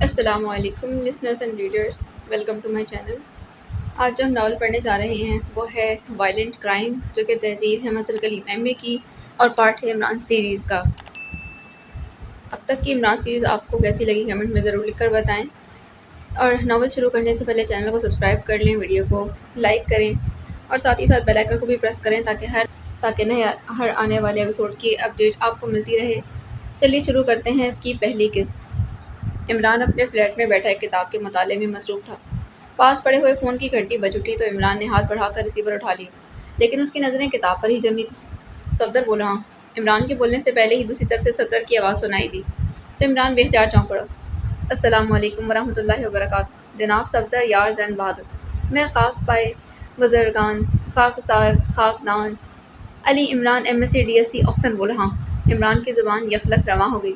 السلام علیکم listeners and readers, welcome to my channel. آج جو ہم ناول پڑھنے جا رہے ہیں وہ ہے وائلنٹ کرائم، جو کہ تحریر ہے مظہر کلیم ایم اے کی اور پارٹ ہے عمران سیریز کا۔ اب تک کی عمران سیریز آپ کو کیسی لگی کمنٹ میں ضرور لکھ کر بتائیں، اور ناول شروع کرنے سے پہلے چینل کو سبسکرائب کر لیں، ویڈیو کو لائک کریں اور ساتھ ہی ساتھ بیل آئیکن کو بھی پریس کریں تاکہ نئے ہر آنے والے ایپیسوڈ کی اپڈیٹ آپ کو ملتی رہے۔ چلیے شروع کرتے ہیں اس کی پہلی قسط۔ عمران اپنے فلیٹ میں بیٹھا ایک کتاب کے مطالعے میں مصروف تھا۔ پاس پڑے ہوئے فون کی گھنٹی بج اٹھی تو عمران نے ہاتھ بڑھا کر ریسیور اٹھا لیا، لیکن اس کی نظریں کتاب پر ہی جمی تھیں۔ صفدر بول رہا ہوں۔ عمران کے بولنے سے پہلے ہی دوسری طرف سے صفدر کی آواز سنائی دی تو عمران بے اختیار چونک پڑا۔ السلام علیکم ورحمۃ اللہ وبرکاتہ جناب صفدر یار زین بہادر، میں خاک پائے بزرگان، خاکسار خاکدان Ali Imran M S C D S C Oxon بول رہا ہوں۔ عمران کی زبان یخلق رواں ہو گئی۔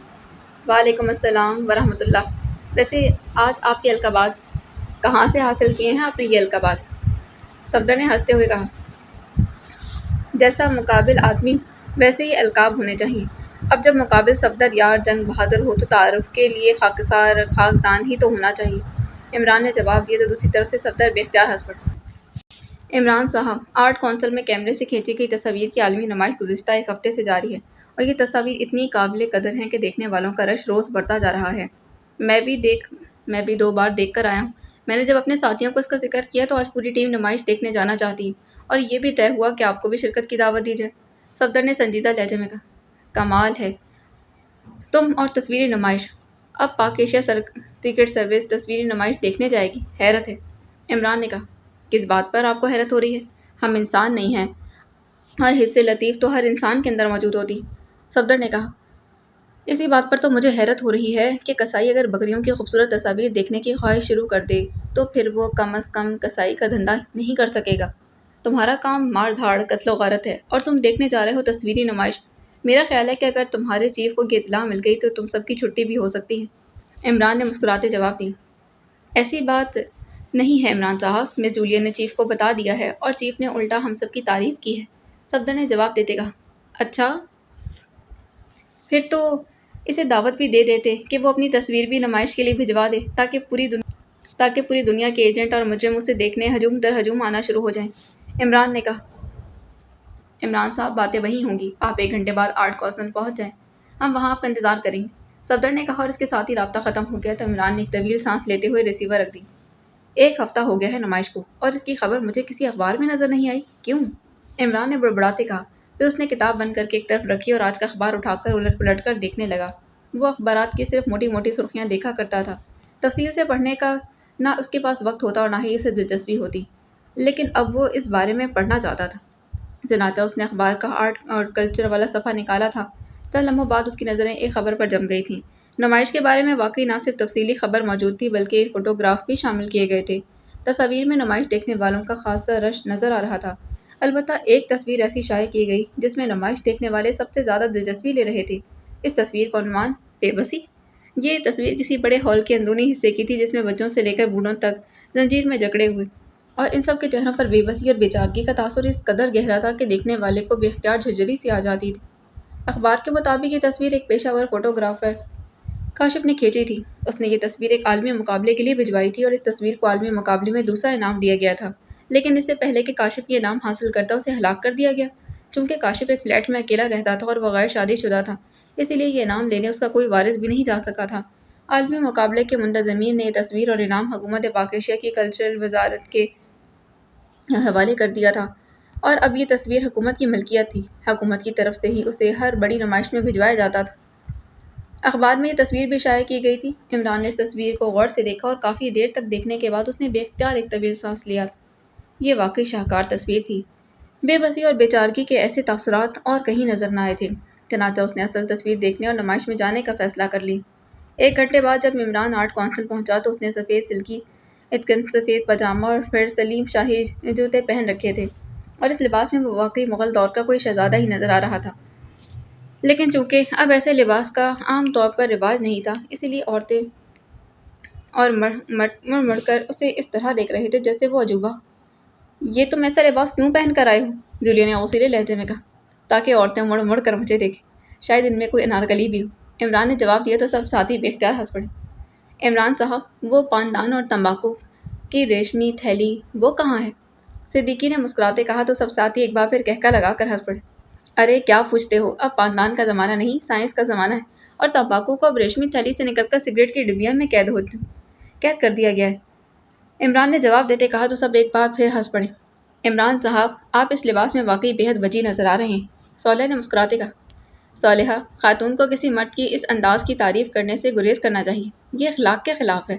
وعلیکم السلام ورحمۃ اللہ۔ ویسے آج آپ کے القابات کہاں سے حاصل کیے ہیں آپ نے یہ القابات؟ صفدر نے ہنستے ہوئے کہا، جیسا مقابل آدمی ویسے ہی القاب ہونے چاہیے۔ اب جب مقابل صفدر یار جنگ بہادر ہو تو تعارف کے لیے خاکسار خاکدان ہی تو ہونا چاہیے۔ عمران نے جواب دیا تو دوسری طرف سے صفدر بے اختیار ہنس پڑا۔ عمران صاحب، آرٹ کونسل میں کیمرے سے کھینچی گئی تصاویر کی عالمی نمائش گزشتہ ایک ہفتے سے جاری ہے، اور یہ تصاویر اتنی قابل قدر ہیں کہ دیکھنے والوں کا رش روز بڑھتا جا رہا ہے۔ میں بھی 2 بار دیکھ کر آیا ہوں۔ میں نے جب اپنے ساتھیوں کو اس کا ذکر کیا تو آج پوری ٹیم نمائش دیکھنے جانا چاہتی ہے، اور یہ بھی طے ہوا کہ آپ کو بھی شرکت کی دعوت دی جائے۔ صفدر نے سنجیدہ لہجے میں کہا، کمال ہے، تم اور تصویری نمائش! اب پاک ایشیا سیکرٹ سروس تصویری نمائش دیکھنے جائے گی؟ حیرت ہے۔ عمران نے کہا، کس بات پر آپ کو حیرت ہو رہی ہے؟ ہم انسان نہیں ہیں؟ ہر حس لطیف تو ہر انسان کے اندر موجود ہوتی ہے۔ صفدر نے کہا، اسی بات پر تو مجھے حیرت ہو رہی ہے کہ کسائی اگر بکریوں کی خوبصورت تصاویر دیکھنے کی خواہش شروع کر دے تو پھر وہ کم از کم کسائی کا دھندا نہیں کر سکے گا۔ تمہارا کام مار دھاڑ قتل و غارت ہے اور تم دیکھنے جا رہے ہو تصویری نمائش۔ میرا خیال ہے کہ اگر تمہارے چیف کو یہ اطلاع مل گئی تو تم سب کی چھٹی بھی ہو سکتی ہے۔ عمران نے مسکراتے جواب دیا، ایسی بات نہیں ہے عمران صاحب، مس جولین نے چیف کو بتا دیا ہے اور چیف نے الٹا ہم سب کی تعریف کی ہے۔ صفدر نے جواب دیتے کہا، اچھا، پھر تو اسے دعوت بھی دے دیتے کہ وہ اپنی تصویر بھی نمائش کے لیے بھجوا دے تاکہ پوری دنیا کے ایجنٹ اور مجرم اسے دیکھنے ہجوم در ہجوم آنا شروع ہو جائیں۔ عمران نے کہا، عمران صاحب باتیں وہی ہوں گی، آپ 1 گھنٹے بعد آرٹ کونسل پہنچ جائیں، ہم وہاں آپ کا انتظار کریں گے۔ صفدر نے کہا اور اس کے ساتھ ہی رابطہ ختم ہو گیا تو عمران نے ایک طویل سانس لیتے ہوئے ریسیور رکھ دی۔ 1 ہفتہ ہو گیا ہے نمائش کو اور اس کی خبر مجھے کسی اخبار میں نظر نہیں آئی، کیوں؟ عمران نے بڑبڑاتے کہا، پھر اس نے کتاب بند کر کے ایک طرف رکھی اور آج کا اخبار اٹھا کر الٹ پلٹ کر دیکھنے لگا۔ وہ اخبارات کی صرف موٹی موٹی سرخیاں دیکھا کرتا تھا، تفصیل سے پڑھنے کا نہ اس کے پاس وقت ہوتا اور نہ ہی اسے دلچسپی ہوتی، لیکن اب وہ اس بارے میں پڑھنا چاہتا تھا۔ چنانچہ اس نے اخبار کا آرٹ اور کلچر والا صفحہ نکالا تھا۔ چند لمحوں بعد اس کی نظریں ایک خبر پر جم گئی تھیں۔ نمائش کے بارے میں واقعی نہ صرف تفصیلی خبر موجود تھی بلکہ فوٹوگراف بھی شامل کیے گئے تھے۔ تصاویر میں نمائش دیکھنے والوں کا خاصا رش نظر آ رہا تھا۔ البتہ ایک تصویر ایسی شائع کی گئی جس میں نمائش دیکھنے والے سب سے زیادہ دلچسپی لے رہے تھے۔ اس تصویر کا عنوان بے بسی۔ یہ تصویر کسی بڑے ہال کے اندرونی حصے کی تھی جس میں بچوں سے لے کر بوڑھوں تک زنجیر میں جکڑے ہوئے، اور ان سب کے چہروں پر بے بسی اور بے چارگی کا تاثر اس قدر گہرا تھا کہ دیکھنے والے کو بے اختیار جھرجھری سی آ جاتی تھی۔ اخبار کے مطابق یہ تصویر ایک پیشہ ور فوٹوگرافر کاشف نے کھینچی تھی۔ اس نے یہ تصویر ایک عالمی مقابلے کے لیے بھجوائی تھی اور اس تصویر کو عالمی مقابلے میں دوسرا انعام دیا گیا تھا، لیکن اس سے پہلے کہ کاشف یہ انعام حاصل کرتا اسے ہلاک کر دیا گیا۔ چونکہ کاشف ایک فلیٹ میں اکیلا رہتا تھا اور وہ غیر شادی شدہ تھا، اسی لیے یہ انعام لینے اس کا کوئی وارث بھی نہیں جا سکا تھا۔ عالمی مقابلے کے منتظمین نے یہ تصویر اور انعام حکومت پاک ایشیا کی کلچرل وزارت کے حوالے کر دیا تھا، اور اب یہ تصویر حکومت کی ملکیت تھی۔ حکومت کی طرف سے ہی اسے ہر بڑی نمائش میں بھجوایا جاتا تھا۔ اخبار میں یہ تصویر بھی شائع کی گئی تھی۔ عمران نے اس تصویر کو غور سے دیکھا اور کافی دیر تک دیکھنے کے بعد اس نے بے اختیار ایک طویل سانس لیا۔ یہ واقعی شاہکار تصویر تھی۔ بے بسی اور بے چارگی کے ایسے تاثرات اور کہیں نظر نہ آئے تھے۔ چنانچہ اس نے اصل تصویر دیکھنے اور نمائش میں جانے کا فیصلہ کر لی۔ 1 گھنٹے بعد جب عمران آرٹ کونسل پہنچا تو اس نے سفید سلکی سفید پاجامہ اور پھر سلیم شاہی جوتے پہن رکھے تھے، اور اس لباس میں وہ واقعی مغل دور کا کوئی شہزادہ ہی نظر آ رہا تھا۔ لیکن چونکہ اب ایسے لباس کا عام طور پر رواج نہیں تھا، اسی لیے عورتیں اور مڑ مڑ کر اسے اس طرح دیکھ رہے تھے جیسے وہ عجوبہ۔ یہ تم ایسا لباس کیوں پہن کر آئے ہو؟ جولیا نے غصیلے لہجے میں کہا۔ تاکہ عورتیں مڑ مڑ کر مجھے دیکھیں، شاید ان میں کوئی انارکلی بھی ہو، عمران نے جواب دیا تو سب ساتھی بے اختیار ہنس پڑے۔ عمران صاحب، وہ پاندان اور تمباکو کی ریشمی تھیلی وہ کہاں ہے؟ صدیقی نے مسکراتے کہا تو سب ساتھی ایک بار پھر کہکا لگا کر ہنس پڑے۔ ارے کیا پوچھتے ہو، اب پاندان کا زمانہ نہیں، سائنس کا زمانہ ہے، اور تمباکو کو اب ریشمی تھیلی سے نکل کر سگریٹ کی ڈبیا میں قید کر دیا گیا ہے۔ عمران نے جواب دیتے کہا تو سب ایک بار پھر ہنس پڑے۔ عمران صاحب، آپ اس لباس میں واقعی بے حد وجیح نظر آ رہے ہیں، صالح نے مسکراتے کہا۔ صالحہ، خاتون کو کسی مرد کی اس انداز کی تعریف کرنے سے گریز کرنا چاہیے، یہ اخلاق کے خلاف ہے،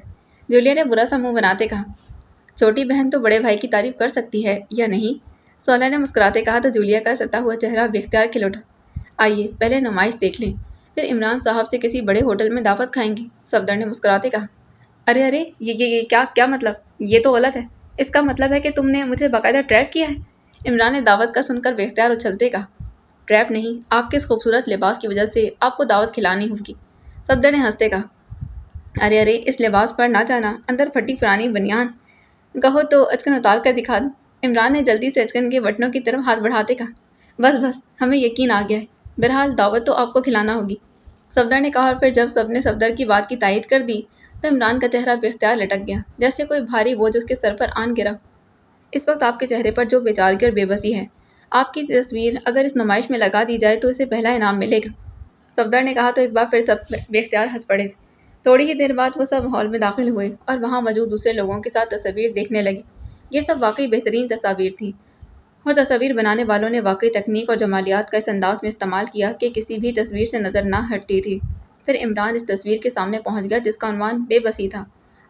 جولیا نے برا سا منہ بناتے کہا۔ چھوٹی بہن تو بڑے بھائی کی تعریف کر سکتی ہے یا نہیں؟ صالحہ نے مسکراتے کہا تو جولیا کا ستا ہوا چہرہ بے اختیار کھل اٹھا۔ آئیے پہلے نمائش دیکھ لیں، پھر عمران صاحب سے کسی بڑے ہوٹل میں دعوت کھائیں گے، صفدر نے مسکراتے کہا۔ ارے یہ کیا مطلب؟ یہ تو غلط ہے، اس کا مطلب ہے کہ تم نے مجھے باقاعدہ ٹریپ کیا ہے، عمران نے دعوت کا سن کر بے اختیار اچھلتے کہا۔ ٹریپ نہیں، آپ کے اس خوبصورت لباس کی وجہ سے آپ کو دعوت کھلانی ہوگی، صفدر نے ہنستے کہا۔ ارے اس لباس پر نہ جانا، اندر پھٹی پرانی بنیان، کہو تو اچکن اتار کر دکھا دوں، عمران نے جلدی سے اچکن کے بٹنوں کی طرف ہاتھ بڑھاتے کہا۔ بس ہمیں یقین آ گیا ہے، بہرحال دعوت تو آپ کو کھلانا ہوگی، صفدر نے کہا، اور پھر جب سب نے صفدر کی بات کی تائید کر دی تو عمران کا چہرہ بے اختیار لٹک گیا، جیسے کوئی بھاری بوجھ اس کے سر پر آن گرا۔ اس وقت آپ کے چہرے پر جو بے چارگی اور بے بسی ہے، آپ کی تصویر اگر اس نمائش میں لگا دی جائے تو اسے پہلا انعام ملے گا، صفدر نے کہا تو ایک بار پھر سب بے اختیار ہنس پڑے۔ تھوڑی ہی دیر بعد وہ سب ہال میں داخل ہوئے اور وہاں موجود دوسرے لوگوں کے ساتھ تصاویر دیکھنے لگے۔ یہ سب واقعی بہترین تصاویر تھیں، اور تصاویر بنانے والوں نے واقعی تکنیک اور جمالیات کا اس انداز میں استعمال کیا کہ کسی بھی تصویر سے نظر نہ ہٹتی تھی۔ پھر عمران اس تصویر کے سامنے پہنچ گیا جس کا عنوان بے بسی تھا،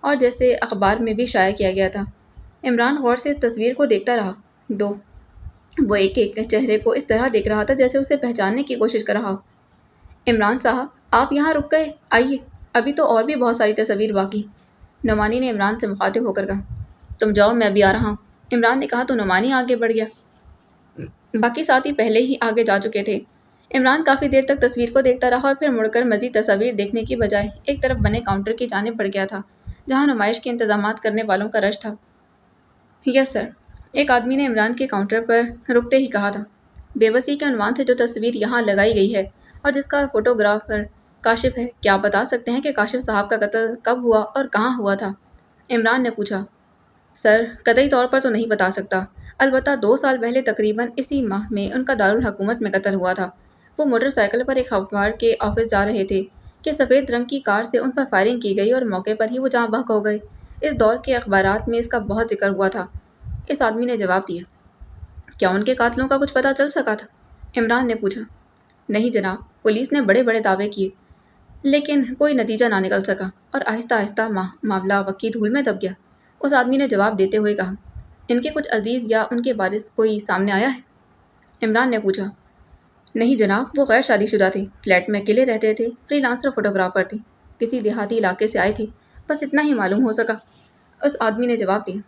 اور جیسے اخبار میں بھی شائع کیا گیا تھا۔ عمران غور سے تصویر کو دیکھتا رہا۔ وہ ایک چہرے کو اس طرح دیکھ رہا تھا جیسے اسے پہچاننے کی کوشش کر رہا ہو۔ عمران صاحب، آپ یہاں رک گئے، آئیے، ابھی تو اور بھی بہت ساری تصاویر باقی، نعمانی نے عمران سے مخاطب ہو کر کہا۔ تم جاؤ، میں ابھی آ رہا ہوں، عمران نے کہا تو نعمانی آگے بڑھ گیا۔ باقی ساتھی پہلے ہی آگے جا چکے تھے۔ عمران کافی دیر تک تصویر کو دیکھتا رہا اور پھر مڑ کر مزید تصاویر دیکھنے کی بجائے ایک طرف بنے کاؤنٹر کی جانب بڑھ گیا تھا جہاں نمائش کے انتظامات کرنے والوں کا رش تھا۔ یس سر، ایک آدمی نے عمران کے کاؤنٹر پر رکتے ہی کہا تھا۔ بے بسی کے عنوان سے جو تصویر یہاں لگائی گئی ہے اور جس کا فوٹوگرافر کاشف ہے، کیا آپ بتا سکتے ہیں کہ کاشف صاحب کا قتل کب ہوا اور کہاں ہوا تھا؟ عمران نے پوچھا۔ سر، قطعی طور پر تو نہیں بتا سکتا، البتہ 2 سال پہلے تقریباً اسی ماہ میں ان کا دارالحکومت میں قتل ہوا تھا۔ وہ موٹر سائیکل پر ایک اخبار کے آفس جا رہے تھے کہ سفید رنگ کی کار سے ان پر فائرنگ کی گئی اور موقع پر ہی وہ جاں بحق ہو گئے۔ اس دور کے اخبارات میں اس کا بہت ذکر ہوا تھا، اس آدمی نے جواب دیا۔ کیا ان کے قاتلوں کا کچھ پتہ چل سکا تھا؟ عمران نے پوچھا۔ نہیں جناب، پولیس نے بڑے بڑے دعوے کیے لیکن کوئی نتیجہ نہ نکل سکا اور آہستہ آہستہ معاملہ وکی دھول میں دب گیا، اس آدمی نے جواب دیتے ہوئے کہا۔ ان کے کچھ عزیز یا ان کے وارث کوئی سامنے آیا ہے؟ عمران نے پوچھا۔ نہیں جناب، وہ غیر شادی شدہ تھے، فلیٹ میں اکیلے رہتے تھے، فری لانسر فوٹوگرافر تھے، کسی دیہاتی علاقے سے آئے تھے، بس اتنا ہی معلوم ہو سکا، اس آدمی نے جواب دیا۔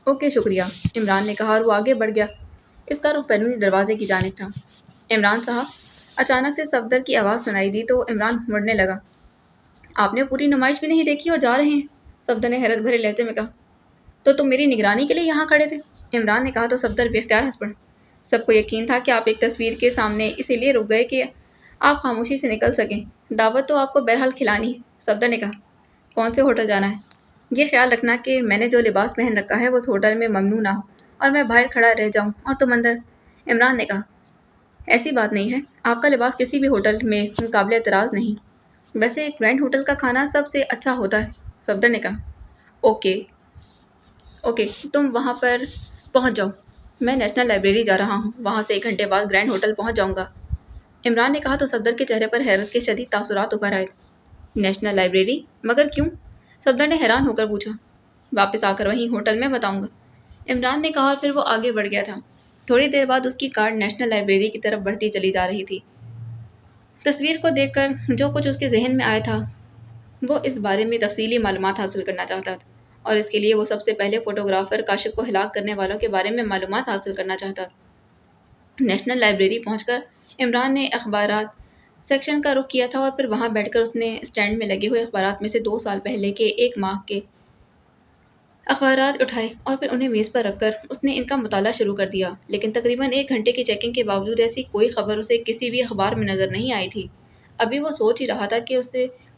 اوکے شکریہ، عمران نے کہا اور وہ آگے بڑھ گیا۔ اس کا رخ بیرونی دروازے کی جانب تھا۔ عمران صاحب، اچانک سے صفدر کی آواز سنائی دی تو عمران مڑنے لگا۔ آپ نے پوری نمائش بھی نہیں دیکھی اور جا رہے ہیں؟ صفدر نے حیرت بھرے لہجے میں کہا۔ تو تم میری نگرانی کے لیے یہاں کھڑے تھے؟ عمران نے کہا تو صفدر بے اختیار ہنس پڑا۔ سب کو یقین تھا کہ آپ ایک تصویر کے سامنے اسی لیے رک گئے کہ آپ خاموشی سے نکل سکیں، دعوت تو آپ کو بہرحال کھلانی ہے، صفدر نے کہا۔ کون سے ہوٹل جانا ہے؟ یہ خیال رکھنا کہ میں نے جو لباس پہن رکھا ہے وہ اس ہوٹل میں ممنوع نہ ہو اور میں باہر کھڑا رہ جاؤں اور تم اندر، عمران نے کہا۔ ایسی بات نہیں ہے، آپ کا لباس کسی بھی ہوٹل میں قابل اعتراض نہیں، ویسے گرینڈ ہوٹل کا کھانا سب سے اچھا ہوتا ہے، صفدر نے کہا۔ اوکے، تم وہاں پر پہنچ جاؤ، میں نیشنل لائبریری جا رہا ہوں، وہاں سے 1 گھنٹے بعد گرینڈ ہوٹل پہنچ جاؤں گا، عمران نے کہا تو صفدر کے چہرے پر حیرت کے شدید تاثرات ابھر آئے۔ National library? مگر کیوں؟ صفدر نے حیران ہو کر پوچھا۔ واپس آ کر وہیں ہوٹل میں بتاؤں گا، عمران نے کہا اور پھر وہ آگے بڑھ گیا تھا۔ تھوڑی دیر بعد اس کی کار نیشنل لائبریری کی طرف بڑھتی چلی جا رہی تھی۔ تصویر کو دیکھ کر جو کچھ اس کے ذہن میں آیا تھا وہ اس بارے میں تفصیلی معلومات حاصل کرنا چاہتا تھا، اور اس کے لیے وہ سب سے پہلے فوٹوگرافر کاشف کو ہلاک کرنے والوں کے بارے میں معلومات حاصل کرنا چاہتا تھا۔ نیشنل لائبریری پہنچ کر عمران نے اخبارات سیکشن کا رخ کیا تھا اور پھر وہاں بیٹھ کر اس نے اسٹینڈ میں لگے ہوئے اخبارات میں سے 2 سال پہلے کے 1 ماہ کے اخبارات اٹھائے اور پھر انہیں میز پر رکھ کر اس نے ان کا مطالعہ شروع کر دیا، لیکن تقریباً 1 گھنٹے کی چیکنگ کے باوجود ایسی کوئی خبر اسے کسی بھی اخبار میں نظر نہیں آئی تھی۔ ابھی وہ سوچ ہی رہا تھا کہ اسے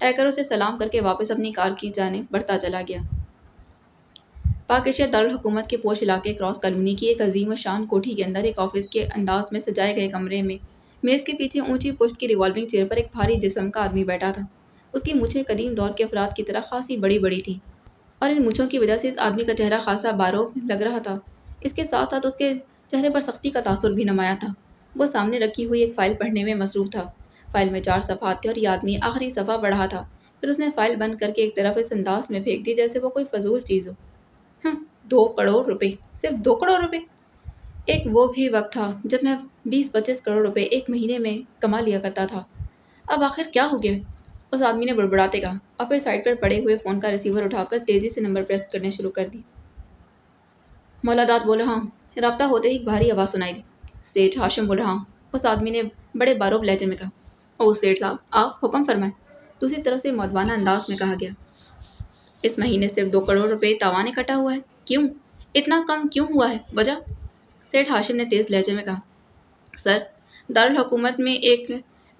ٹائگر اسے سلام کر کے واپس اپنی کار کی جانب بڑھتا چلا گیا۔ پاک ایشیا دارالحکومت کے پوش علاقے کراس کالونی کی ایک عظیم الشان کوٹھی کے اندر ایک آفس کے انداز میں سجائے گئے کمرے میں میز کے پیچھے اونچی پشت کی ریوالونگ چیئر پر ایک بھاری جسم کا آدمی بیٹھا تھا۔ اس کی مونچھیں قدیم دور کے افراد کی طرح خاصی بڑی بڑی تھیں اور ان مونچھوں کی وجہ سے اس آدمی کا چہرہ خاصا باروب لگ رہا تھا۔ اس کے ساتھ ساتھ اس کے چہرے پر سختی کا تاثر بھی نمایاں تھا۔ وہ سامنے رکھی ہوئی ایک فائل پڑھنے میں مصروف تھا۔ فائل میں 4 صفحات تھے اور یہ آدمی آخری صفحہ پڑھ رہا تھا۔ پھر اس نے فائل بند کر کے ایک طرف اس انداز میں پھینک دی جیسے وہ کوئی فضول چیز ہو۔ 2 کروڑ روپے، صرف 2 کروڑ روپے! ایک وہ بھی وقت تھا جب میں 20-25 کروڑ روپے ایک مہینے میں کما لیا کرتا تھا۔ اب آخر کیا ہو گیا؟ اس آدمی نے بڑبڑاتے کہا اور پھر سائڈ پر پڑے ہوئے فون کا ریسیور اٹھا کر تیزی سے نمبر پریس کرنے شروع کر دی۔ مولا داد بول رہا ہوں۔ رابطہ ہوتے ہی ایک بھاری آواز سنائی دی۔ سیٹھ ہاشم بول رہا ہوں۔ اس آدمی نے بڑے باروب لہجے میں کہا۔ او سیٹھ صاحب، آپ حکم فرمائیں۔ دوسری طرف سے مؤدبانہ انداز میں کہا گیا۔ اس مہینے صرف 2 کروڑ روپے تاوان اکٹھا ہوا ہے۔ کیوں؟ اتنا کم کیوں ہوا ہے؟ وجہ؟ سیٹھ ہاشم نے تیز لہجے میں کہا۔ سر، دارالحکومت میں ایک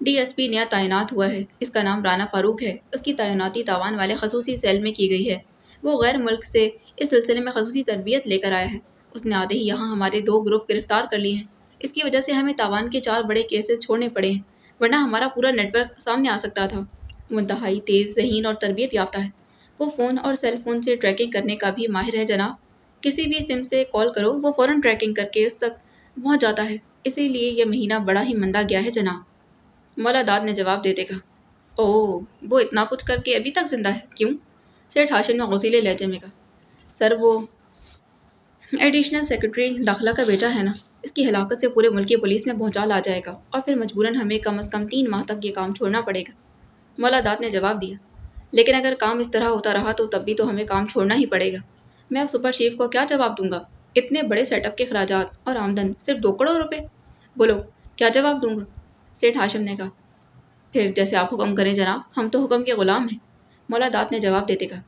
ڈی ایس پی نیا تعینات ہوا ہے۔ اس کا نام رانا فاروق ہے۔ اس کی تعیناتی تاوان والے خصوصی سیل میں کی گئی ہے۔ وہ غیر ملک سے اس سلسلے میں خصوصی تربیت لے کر آیا ہے۔ اس نے آتے ہی یہاں ہمارے 2 گروپ گرفتار کر لیے ہیں۔ اس کی وجہ سے ہمیں تاوان کے 4 بڑے کیسز چھوڑنے پڑے ہیں، ورنہ ہمارا پورا نیٹ ورک سامنے آ سکتا تھا۔ وہ انتہائی تیز ذہین اور تربیت یافتہ ہے۔ وہ فون اور سیل فون سے ٹریکنگ کرنے کا بھی ماہر ہے جناب۔ کسی بھی سم سے کال کرو وہ فوراً ٹریکنگ کر کے اس تک پہنچ جاتا ہے۔ اسی لیے یہ مہینہ بڑا ہی مندا گیا ہے جناب۔ مولا داد نے جواب دیتے کہا۔ اوہ، وہ اتنا کچھ کر کے ابھی تک زندہ ہے، کیوں؟ سیٹھ ہاشم نے غصیلے لہجے میں کہا۔ سر، وہ ایڈیشنل سیکرٹری داخلہ کا بیٹا ہے نا، اس کی ہلاکت سے پورے ملک کی پولیس میں بھونچال آ جائے گا اور پھر مجبوراً ہمیں کم از کم 3 ماہ تک یہ کام چھوڑنا پڑے گا۔ مولا داد نے جواب دیا۔ لیکن اگر کام اس طرح ہوتا رہا تو تب بھی تو ہمیں کام چھوڑنا ہی پڑے گا۔ میں اب سپر چیف کو کیا جواب دوں گا؟ اتنے بڑے سیٹ اپ کے اخراجات اور آمدن صرف 2 کروڑ روپے! بولو، کیا جواب دوں گا؟ سیٹھ ہاشم نے کہا۔ پھر جیسے آپ حکم کریں جناب، ہم تو حکم کے غلام ہیں۔ مولا داد نے جواب دیتے کہا۔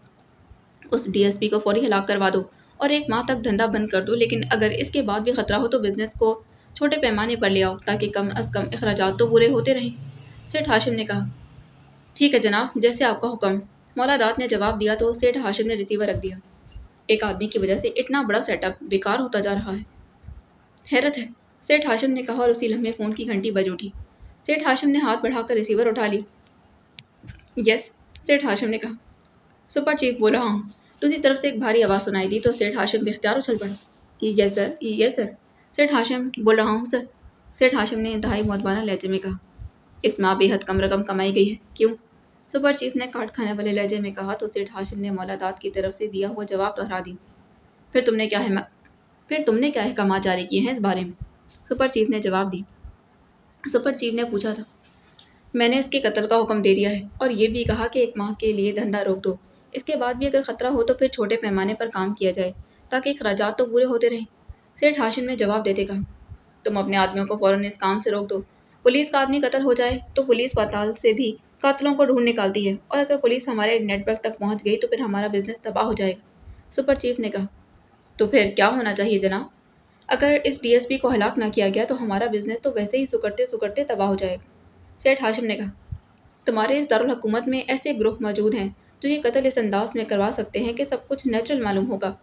اس ڈی ایس پی کو فوری ہلاک کروا دو اور 1 ماہ تک دھندا بند کر دو، لیکن اگر اس کے بعد بھی خطرہ ہو تو بزنس کو چھوٹے پیمانے پر لے آؤ تاکہ کم از کم اخراجات تو پورے ہوتے رہیں۔ سیٹھ ہاشم نے کہا۔ ٹھیک ہے جناب، جیسے آپ کا حکم۔ مولا داد نے جواب دیا تو سیٹھ ہاشم نے ریسیور رکھ دیا۔ ایک آدمی کی وجہ سے اتنا بڑا سیٹ اپ بیکار ہوتا جا رہا ہے، حیرت ہے، سیٹھ ہاشم نے کہا اور اسی لمحے فون کی گھنٹی بج اٹھی۔ سیٹھ ہاشم نے ہاتھ بڑھا کر ریسیور اٹھا لی۔ یس، سیٹھ ہاشم نے کہا۔ سپر چیف بول رہا ہوں۔ دوسری طرف سے ایک بھاری آواز سنائی دی تو سیٹھ ہاشم بے اختیار اچھل پڑا۔ یس سر، یس سر، سیٹھ ہاشم بول رہا ہوں سر۔ سیٹھ ہاشم نے انتہائی مؤدبانہ لہجے میں کہا۔ اس ماہ بے حد کم رقم کمائی گئی ہے، کیوں؟ سپر چیف نے کاٹ کھانے والے لہجے میں کہا تو سیٹھ ہاشم نے مولا داد کی طرف سے دیا ہوا جواب دہرا دیا۔ پھر تم نے کیا احکامات جاری کیے ہیں اس بارے میں؟ سپر چیف نے جواب دی۔ سپر چیف نے پوچھا تھا۔ میں نے اس کے قتل کا حکم دے دیا ہے اور یہ بھی کہا کہ 1 ماہ کے لیے دھندا روک دو۔ اس کے بعد بھی اگر خطرہ ہو تو پھر چھوٹے پیمانے پر کام کیا جائے تاکہ اخراجات تو پورے ہوتے رہیں۔ سیٹھ ہاشم نے جواب دیتے کہا۔ تم اپنے آدمیوں کو فوراً اس کام سے روک دو۔ پولیس کا آدمی قتل ہو جائے تو پولیس پاتال سے بھی قاتلوں کو ڈھونڈ نکالتی ہے اور اگر پولیس ہمارے نیٹ ورک تک پہنچ گئی تو پھر ہمارا بزنس تباہ ہو جائے گا۔ سپر چیف نے کہا۔ تو پھر کیا ہونا چاہیے جناب؟ اگر اس ڈی ایس پی کو ہلاک نہ کیا گیا تو ہمارا بزنس تو ویسے ہی سکڑتے تباہ ہو جائے گا۔ سیٹھ ہاشم نے کہا۔ تمہارے اس دارالحکومت میں ایسے گروپ موجود ہیں جو یہ قتل اس انداز میں کروا سکتے ہیں کہ سب کچھ نیچرل معلوم ہوگا۔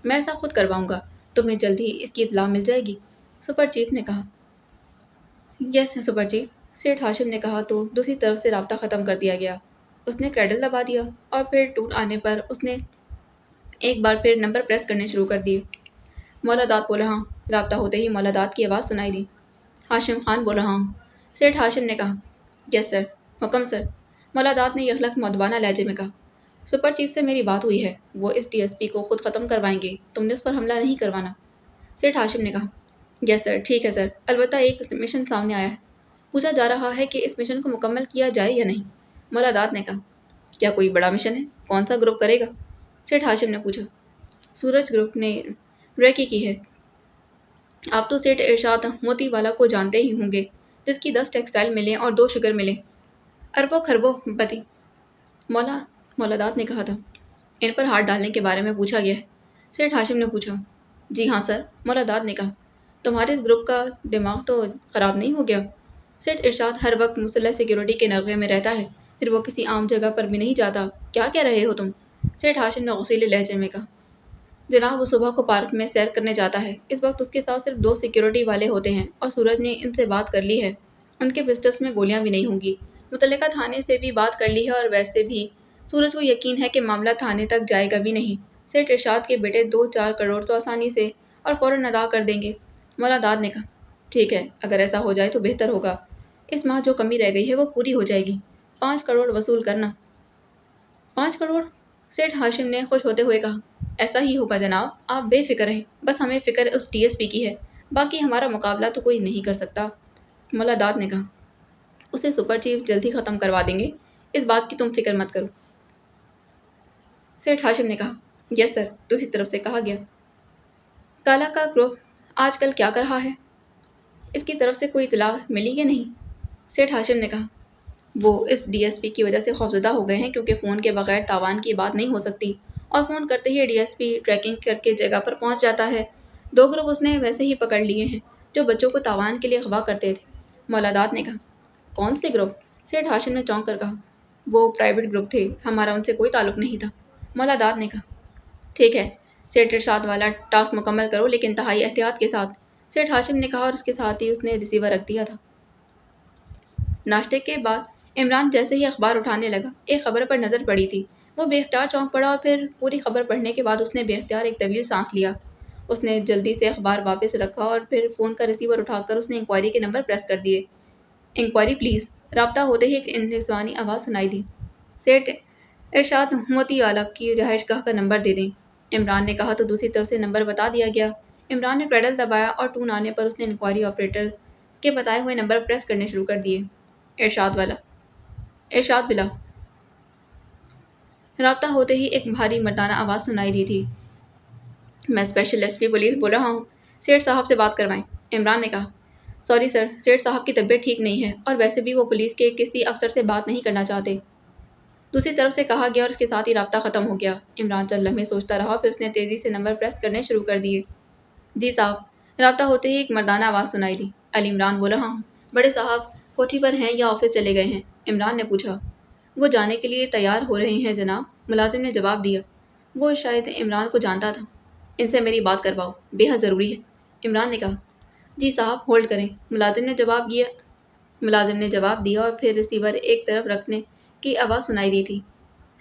میں ایسا خود کرواؤں گا، تمہیں جلد ہی اس کی اطلاع مل جائے گی۔ سپر چیف نے کہا۔ یس سپر چیف، سیٹھ ہاشم نے کہا تو دوسری طرف سے رابطہ ختم کر دیا گیا۔ اس نے کریڈل دبا دیا اور پھر ٹوٹ آنے پر اس نے ایک بار پھر نمبر پریس کرنے شروع کر دیے۔ مولا داد بول رہا ہوں۔ رابطہ ہوتے ہی مولا داد کی آواز سنائی دی۔ ہاشم خان بول رہا ہوں۔ سیٹھ ہاشم نے کہا۔ یس سر، حکم سر، مولا داد نے یکلخت مؤدبانہ لہجے میں کہا۔ سپر چیف سے میری بات ہوئی ہے، وہ اس ڈی ایس پی کو خود ختم کروائیں گے، تم نے اس پر حملہ نہیں کروانا۔ سیٹھ ہاشم نے کہا۔ یس سر، ٹھیک ہے سر، البتہ ایک مشن سامنے آیا ہے، پوچھا جا رہا ہے کہ اس مشن کو مکمل کیا جائے یا نہیں۔ مولا داد نے کہا۔ کیا کوئی بڑا مشن ہے؟ کون سا گروپ کرے گا؟ سیٹھ ہاشم نے پوچھا۔ سورج گروپ نے ریکی کی ہے۔ آپ تو سیٹھ ارشاد موتی والا کو جانتے ہی ہوں گے، جس کی 10 ٹیکسٹائل ملیں اور 2 شوگر ملیں، اربوں خربوں پتی۔ مولا داد نے کہا تھا۔ ان پر ہاتھ ڈالنے کے بارے میں پوچھا گیا ہے؟ سیٹھ ہاشم نے پوچھا۔ جی ہاں سر، مولا داد نے کہا۔ تمہارے اس گروپ کا دماغ تو خراب نہیں ہو گیا؟ سیٹھ ارشاد ہر وقت مسلح سیکیورٹی کے نغمے میں رہتا ہے، پھر وہ کسی عام جگہ پر بھی نہیں جاتا۔ کیا کہہ رہے ہو تم؟ سیٹھ ہاشم نے غصیلے لہجے میں کہا۔ جناب وہ صبح کو پارک میں سیر کرنے جاتا ہے۔ اس وقت اس کے ساتھ صرف 2 سیکیورٹی والے ہوتے ہیں اور سورج نے ان سے بات کر لی ہے۔ ان کے پسٹلز میں گولیاں بھی نہیں ہوں گی۔ متعلقہ تھانے سے بھی بات کر لی ہے اور ویسے بھی سورج کو یقین ہے کہ معاملہ تھانے تک جائے گا بھی نہیں۔ سیٹھ ارشاد کے بیٹے 2-4 کروڑ تو آسانی سے اور فوراً ادا کر دیں گے۔ مولا داد نے کہا۔ ٹھیک ہے، اگر ایسا ہو جائے تو بہتر ہوگا۔ اس ماہ جو کمی رہ گئی ہے وہ پوری ہو جائے گی۔ 5 کروڑ وصول کرنا۔ 5 کروڑ؟ سیٹھ ہاشم نے خوش ہوتے ہوئے کہا۔ ایسا ہی ہوگا جناب، آپ بے فکر رہیں، بس ہمیں فکر اس ڈی ایس پی کی ہے، باقی ہمارا مقابلہ تو کوئی نہیں کر سکتا۔ مولا داد نے کہا۔ اسے سپر چیف جلد ہی ختم کروا دیں گے، اس بات کی تم فکر مت کرو۔ سیٹھ ہاشم نے کہا۔ یس سر، دوسری طرف سے کہا گیا۔ کالا کا گروپ آج کل کیا کر رہا ہے؟ اس کی طرف سے کوئی اطلاع ملی یا نہیں؟ سیٹھ ہاشم نے کہا۔ وہ اس ڈی ایس پی کی وجہ سے خوفزدہ ہو گئے ہیں کیونکہ فون کے بغیر تاوان کی بات نہیں ہو سکتی اور فون کرتے ہی ڈی ایس پی ٹریکنگ کر کے جگہ پر پہنچ جاتا ہے۔ 2 گروپ اس نے ویسے ہی پکڑ لیے ہیں جو بچوں کو تاوان کے لیے اغوا کرتے تھے۔ مولا داد نے کہا۔ کون سے گروپ؟ سیٹھ ہاشم نے چونک کر کہا۔ وہ پرائیویٹ گروپ تھے، ہمارا ان سے کوئی تعلق نہیں تھا۔ مولا داد نے کہا۔ ٹھیک ہے، سیٹھ ارشاد والا ٹاسک مکمل کرو لیکن انتہائی احتیاط کے ساتھ، سیٹھ ہاشم نے کہا اور اس کے ساتھ ہی اس نے ریسیور رکھ دیا تھا۔ ناشتے کے بعد عمران جیسے ہی اخبار اٹھانے لگا، ایک خبر پر نظر پڑی تھی۔ وہ بے اختیار چونک پڑا اور پھر پوری خبر پڑھنے کے بعد اس نے بے اختیار ایک طویل سانس لیا۔ اس نے جلدی سے اخبار واپس رکھا اور پھر فون کا ریسیور اٹھا کر اس نے انکوائری کے نمبر پریس کر دیے۔ Enquiry please. رابطہ ہوتے ہی ایک نسوانی آواز سنائی دی۔ سیٹھ ارشاد موتی والا کی رہائش گاہ کا نمبر دے دیں۔ عمران نے کہا تو دوسری طرف سے نمبر بتا دیا گیا۔ عمران نے پیڈل دبایا اور ٹون آنے پر اس نے انکوائری آپریٹر کے بتائے ہوئے نمبر پریس کرنے شروع کر دیے۔ ارشاد والا۔ ارشاد بلا۔ رابطہ ہوتے ہی ایک بھاری مردانہ آواز سنائی دی تھی۔ میں اسپیشل ایس پی پولیس بول رہا ہوں، سیٹھ صاحب سے بات کروائیں۔ عمران نے کہا۔ سوری سر، سیٹھ صاحب کی طبیعت ٹھیک نہیں ہے اور ویسے بھی وہ پولیس کے کسی افسر سے بات نہیں کرنا چاہتے۔ دوسری طرف سے کہا گیا اور اس کے ساتھ ہی رابطہ ختم ہو گیا۔ عمران چند لمحے سوچتا رہا پھر اس نے تیزی سے نمبر پریس کرنے شروع کر دیے۔ جی صاحب۔ رابطہ ہوتے ہی ایک مردانہ آواز سنائی دی۔ علی عمران بول رہا ہوں۔ بڑے صاحب کوٹھی پر ہیں یا آفس چلے گئے ہیں؟ عمران نے پوچھا۔ وہ جانے کے لیے تیار ہو رہے ہیں جناب، ملازم نے جواب دیا۔ وہ شاید عمران کو جانتا تھا۔ ان سے میری بات کرواؤ، بے حد ضروری ہے، عمران نے کہا۔ جی صاحب ہولڈ کریں، ملازم نے جواب دیا اور پھر ریسیور ایک طرف رکھنے کی آواز سنائی دی تھی۔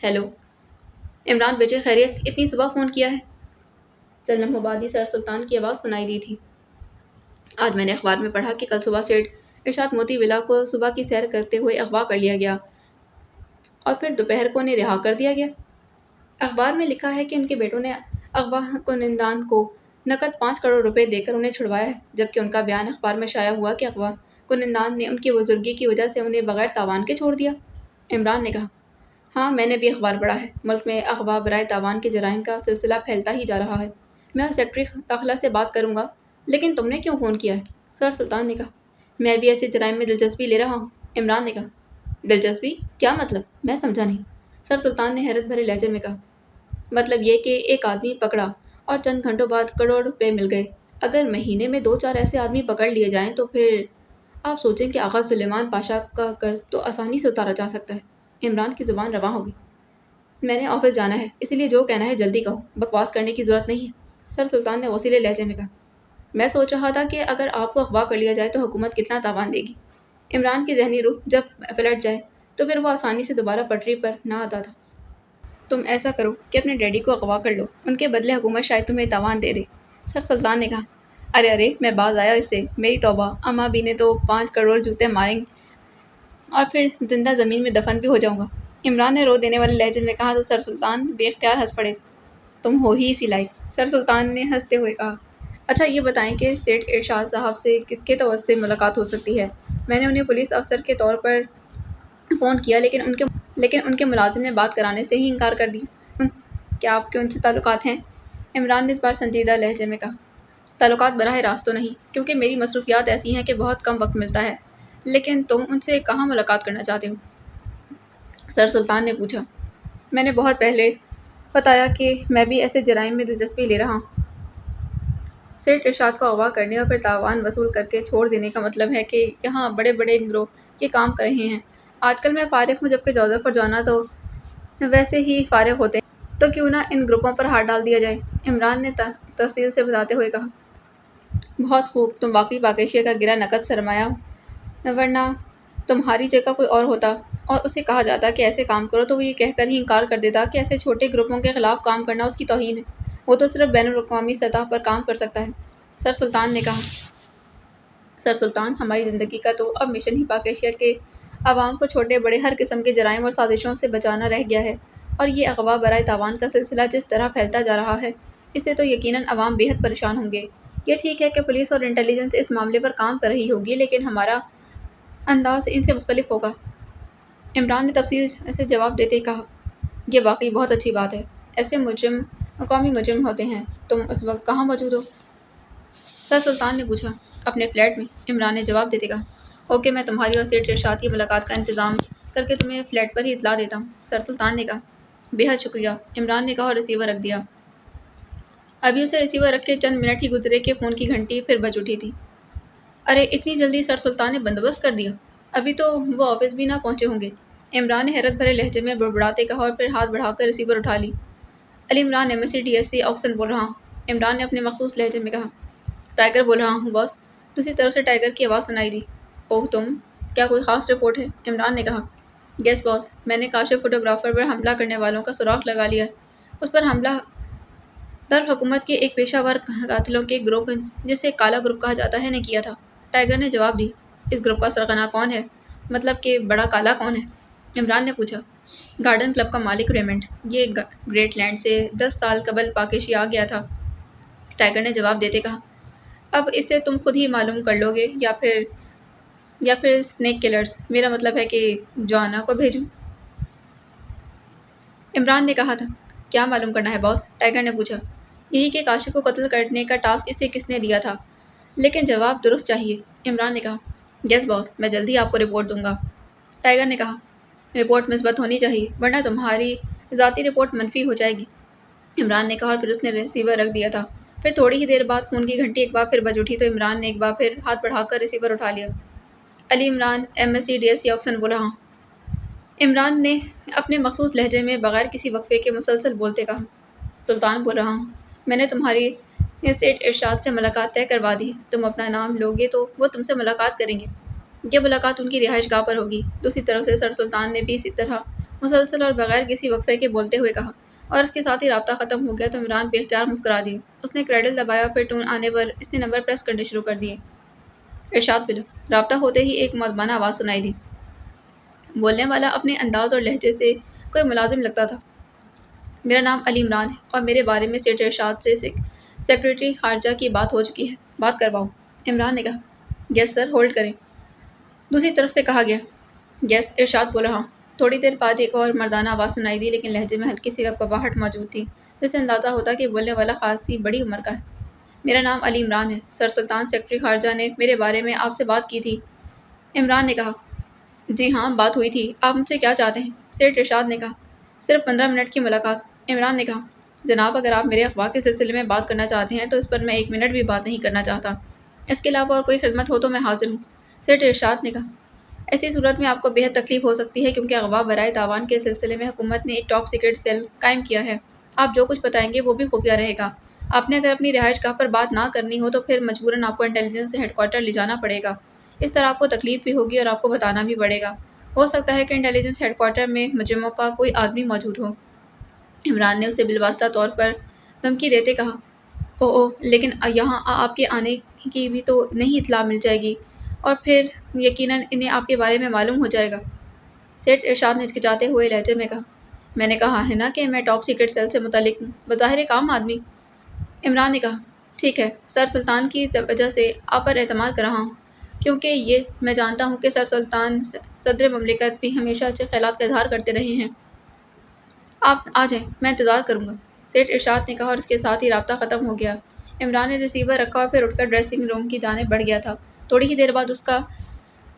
ہیلو عمران بیٹے، خیریت؟ اتنی صبح فون کیا ہے؟ چند لمحوں بعد ہی سر سلطان کی آواز سنائی دی تھی۔ آج میں نے اخبار میں پڑھا کہ کل صبح سیٹھ ارشاد موتی ولا کو صبح کی سیر کرتے ہوئے اغوا کر لیا گیا اور پھر دوپہر کو انہیں رہا کر دیا گیا۔ اخبار میں لکھا ہے کہ ان کے بیٹوں نے اغوا کنندگان کو نقد 5 کروڑ روپے دے کر انہیں چھڑوایا ہے، جبکہ ان کا بیان اخبار میں شائع ہوا کہ اغوا کنندگان نے ان کی بزرگی کی وجہ سے انہیں بغیر تاوان کے چھوڑ دیا۔ عمران نے کہا۔ ہاں میں نے بھی اخبار پڑھا ہے، ملک میں اغوا برائے تاوان کے جرائم کا سلسلہ پھیلتا ہی جا رہا ہے۔ میں سیکرٹری داخلہ سے بات کروں گا، لیکن تم نے کیوں فون کیا ہے؟ سر سلطان نے کہا۔ میں بھی ایسے جرائم میں دلچسپی لے رہا ہوں، عمران نے کہا۔ دلچسپی؟ کیا مطلب؟ میں سمجھا نہیں، سر سلطان نے حیرت بھرے لہجے میں کہا۔ مطلب یہ کہ ایک آدمی پکڑا اور چند گھنٹوں بعد کروڑ روپے مل گئے۔ اگر مہینے میں 2-4 ایسے آدمی پکڑ لیے جائیں تو پھر آپ سوچیں کہ آغا سلیمان پاشا کا قرض تو آسانی سے اتارا جا سکتا ہے۔ عمران کی زبان رواں ہو گئی۔ میں نے آفس جانا ہے، اس لیے جو کہنا ہے جلدی کہو، بکواس کرنے کی ضرورت نہیں ہے، سر سلطان نے غصیلے لہجے میں کہا۔ میں سوچ رہا تھا کہ اگر آپ کو اغوا کر لیا جائے تو حکومت کتنا تاوان دے گی۔ عمران کی ذہنی روح جب پلٹ جائے تو پھر وہ آسانی سے دوبارہ پٹری پر نہ آتا تھا۔ تم ایسا کرو کہ اپنے ڈیڈی کو اغوا کر لو، ان کے بدلے حکومت شاید تمہیں تاوان دے دے، سر سلطان نے کہا۔ ارے میں باز آیا اس سے، میری توبہ، اماں بھی نے تو 5 کروڑ جوتے ماریں اور پھر زندہ زمین میں دفن بھی ہو جاؤں گا، عمران نے رو دینے والے لہجے میں کہا تو سر سلطان بے اختیار ہنس پڑے۔ تم ہو ہی اسی لائق، سر سلطان نے ہنستے ہوئے کہا۔ اچھا یہ بتائیں کہ سیٹھ ارشاد صاحب سے کس کے توسط سے ملاقات ہو سکتی ہے؟ میں نے انہیں پولیس افسر کے طور پر فون کیا لیکن ان کے ملازم نے بات کرانے سے ہی انکار کر دیا۔ کیا آپ کے ان سے تعلقات ہیں؟ عمران نے اس بار سنجیدہ لہجے میں کہا۔ تعلقات براہ راست تو نہیں، کیونکہ میری مصروفیات ایسی ہیں کہ بہت کم وقت ملتا ہے، لیکن تم ان سے کہاں ملاقات کرنا چاہتے ہو؟ سر سلطان نے پوچھا۔ میں نے بہت پہلے بتایا کہ میں بھی ایسے جرائم میں دلچسپی لے رہا ہوں۔ سیٹھ ارشاد کو اغوا کرنے اور پھر تاوان وصول کر کے چھوڑ دینے کا مطلب ہے کہ یہاں بڑے بڑے گروہ یہ کام کر رہے ہیں۔ آج کل میں فارغ ہوں، جبکہ جوزف اور جوانا تو ویسے ہی فارغ ہوتے ہیں، تو کیوں نہ ان گروپوں پر ہاتھ ڈال دیا جائے؟ عمران نے تفصیل سے بتاتے ہوئے کہا۔ بہت خوب، تم واقعی باکیشیا کا گرا نقد سرمایہ، ورنہ تمہاری جگہ کوئی اور ہوتا اور اسے کہا جاتا کہ ایسے کام کرو تو وہ یہ کہہ کر ہی انکار کر دیتا کہ ایسے چھوٹے گروپوں کے خلاف کام کرنا اس کی توہین ہے۔ وہ تو صرف بین الاقوامی سطح پر کام کر سکتا ہے، سر سلطان نے کہا۔ سر سلطان، ہماری زندگی کا تو اب مشن ہی باکیشیا کے عوام کو چھوٹے بڑے ہر قسم کے جرائم اور سازشوں سے بچانا رہ گیا ہے، اور یہ اغوا برائے تاوان کا سلسلہ جس طرح پھیلتا جا رہا ہے، اس سے تو یقیناً عوام بے حد پریشان ہوں گے۔ یہ ٹھیک ہے کہ پولیس اور انٹیلیجنس اس معاملے پر کام کر رہی ہوگی، لیکن ہمارا انداز ان سے مختلف ہوگا۔ عمران نے تفصیل سے جواب دیتے کہا، یہ واقعی بہت اچھی بات ہے۔ ایسے مجرم قومی مجرم ہوتے ہیں۔ تم اس وقت کہاں موجود ہو؟ سر سلطان نے پوچھا۔ اپنے فلیٹ میں، عمران نے جواب دیتے کہا۔ اوکے، میں تمہاری اور سیٹھ ارشاد کی ملاقات کا انتظام کر کے تمہیں فلیٹ پر ہی اطلاع دیتا ہوں، سر سلطان نے کہا۔ بے حد شکریہ، عمران نے کہا اور ریسیور رکھ دیا۔ ابھی اسے ریسیور رکھ کے چند منٹ ہی گزرے کہ فون کی گھنٹی پھر بج اٹھی تھی۔ ارے اتنی جلدی سر سلطان نے بندوبست کر دیا؟ ابھی تو وہ آفس بھی نہ پہنچے ہوں گے، عمران نے حیرت بھرے لہجے میں بڑبڑاتے کہا اور پھر ہاتھ بڑھا کر ریسیور اٹھا لی۔ علی عمران ایمبیسی ڈی ایس سی آکسن بول رہا ہوں، عمران نے اپنے مخصوص لہجے میں کہا۔ ٹائیگر بول رہا ہوں باس، دوسری طرف سے ٹائیگر کی آواز سنائی دی۔ اوہ تم، کیا کوئی خاص رپورٹ ہے؟ عمران نے کہا۔ یس باس، میں نے کاشف فوٹوگرافر پر حملہ کرنے والوں کا سراغ لگا لیا ہے۔ اس پر حملہ دارالحکومت کے ایک پیشہ ور قاتلوں کے گروپ جسے کالا گروپ کہا جاتا ہے نے کیا تھا، ٹائیگر نے جواب دی۔ اس گروپ کا سرغنہ کون ہے؟ مطلب کہ بڑا کالا کون ہے؟ عمران نے پوچھا۔ گارڈن کلب کا مالک ریمنڈ، یہ گریٹ لینڈ سے 10 سال قبل باکیشیا آ گیا تھا، ٹائیگر نے جواب دیتے کہا۔ اب اسے تم خود ہی معلوم کر لو گے یا پھر اسنیک کلرز، میرا مطلب ہے کہ جوانا کو بھیجوں؟ عمران نے کہا تھا۔ کیا معلوم کرنا ہے باس؟ ٹائیگر نے پوچھا۔ یہی کہ کاشف کو قتل کرنے کا ٹاسک اسے کس نے دیا تھا، لیکن جواب درست چاہیے، عمران نے کہا۔ یس باس، میں جلدی آپ کو رپورٹ دوں گا، ٹائیگر نے کہا۔ رپورٹ مثبت ہونی چاہیے ورنہ تمہاری ذاتی رپورٹ منفی ہو جائے گی، عمران نے کہا اور پھر اس نے ریسیور رکھ دیا تھا۔ پھر تھوڑی ہی دیر بعد فون کی گھنٹی ایک بار پھر بج اٹھی تو عمران نے ایک بار پھر ہاتھ بڑھا کر ریسیور اٹھا لیا۔ علی عمران ایمبیسی ڈی ایس سی آکسن بول رہا ہوں، عمران نے اپنے مخصوص لہجے میں بغیر کسی وقفے کے مسلسل بولتے کہا۔ سلطان بول رہا ہوں، میں نے تمہاری سیٹھ ارشاد سے ملاقات طے کروا دی ہے، تم اپنا نام لوگے تو وہ تم سے ملاقات کریں گے۔ یہ ملاقات ان کی رہائش گاہ پر ہوگی۔ دوسری طرف سے سر سلطان نے بھی اسی طرح مسلسل اور بغیر کسی وقفے کے بولتے ہوئے کہا، اور اس کے ساتھ ہی رابطہ ختم ہو گیا تو عمران بے اختیار مسکرا دیے۔ اس نے کریڈل دبایا، پھر ٹون آنے پر اس نے نمبر پریس کرنے شروع کر دیے۔ ارشاد بلو، رابطہ ہوتے ہی ایک مؤدبانہ آواز سنائی دی۔ بولنے والا اپنے انداز اور لہجے سے کوئی ملازم لگتا تھا۔ میرا نام علی عمران ہے اور میرے بارے میں سیٹھ ارشاد سے سیکرٹری خارجہ کی بات ہو چکی ہے، بات کرواؤ، عمران نے کہا۔ یس سر، ہولڈ کریں، دوسری طرف سے کہا گیا۔ یس، ارشاد بول رہا ہوں۔ تھوڑی دیر بعد ایک اور مردانہ آواز سنائی دی، لیکن لہجے میں ہلکی سی گھبراہٹ موجود تھی، جس سے اندازہ ہوتا کہ بولنے والا خاصی بڑی عمر کا ہے۔ میرا نام علی عمران ہے، سر سلطان سیکرٹری خارجہ نے میرے بارے میں آپ سے بات کی تھی، عمران نے کہا۔ جی ہاں، بات ہوئی تھی، آپ مجھ سے کیا چاہتے ہیں؟ سیٹھ ارشاد نے کہا۔ صرف 15 منٹ کی ملاقات، عمران نے کہا۔ جناب، اگر آپ میرے اغوا کے سلسلے میں بات کرنا چاہتے ہیں تو اس پر میں 1 منٹ بھی بات نہیں کرنا چاہتا، اس کے علاوہ اور کوئی خدمت ہو تو میں حاضر ہوں، سیٹھ ارشاد نے کہا۔ ایسی صورت میں آپ کو بے حد تکلیف ہو سکتی ہے کیونکہ اغوا برائے تاوان کے سلسلے میں حکومت نے ایک ٹاپ سیکرٹ سیل قائم کیا ہے، آپ جو کچھ بتائیں گے وہ بھی خفیہ رہے گا۔ آپ نے اگر اپنی رہائش گاہ پر بات نہ کرنی ہو تو پھر مجبوراً آپ کو انٹیلیجنس ہیڈ کوارٹر لے جانا پڑے گا، اس طرح آپ کو تکلیف بھی ہوگی اور آپ کو بتانا بھی پڑے گا، ہو سکتا ہے کہ انٹیلیجنس ہیڈ کوارٹر میں مجرموں کا کوئی آدمی موجود ہو، عمران نے اسے بالواسطہ طور پر دھمکی دیتے کہا۔ اوہ لیکن یہاں آپ کے آنے کی بھی تو نہیں اطلاع مل جائے گی اور پھر یقیناً انہیں آپ کے بارے میں معلوم ہو جائے گا، سیٹھ ارشاد نے ہچکچاتے ہوئے لہجے میں کہا۔ میں نے کہا ہے نا کہ میں ٹاپ سیکرٹ سیل سے متعلق ہوں، بظاہر ایک عام آدمی، عمران نے کہا۔ ٹھیک ہے، سر سلطان کی وجہ سے آپ پر اعتماد کر رہا ہوں، کیونکہ یہ میں جانتا ہوں کہ سر سلطان صدر مملکت بھی ہمیشہ اچھے خیالات کا اظہار کرتے رہے ہیں۔ آپ آ جائیں، میں انتظار کروں گا، سیٹھ ارشاد نے کہا اور اس کے ساتھ ہی رابطہ ختم ہو گیا۔ عمران نے ریسیور رکھا اور پھر اٹھ کر ڈریسنگ روم کی جانب بڑھ گیا تھا۔ تھوڑی ہی دیر بعد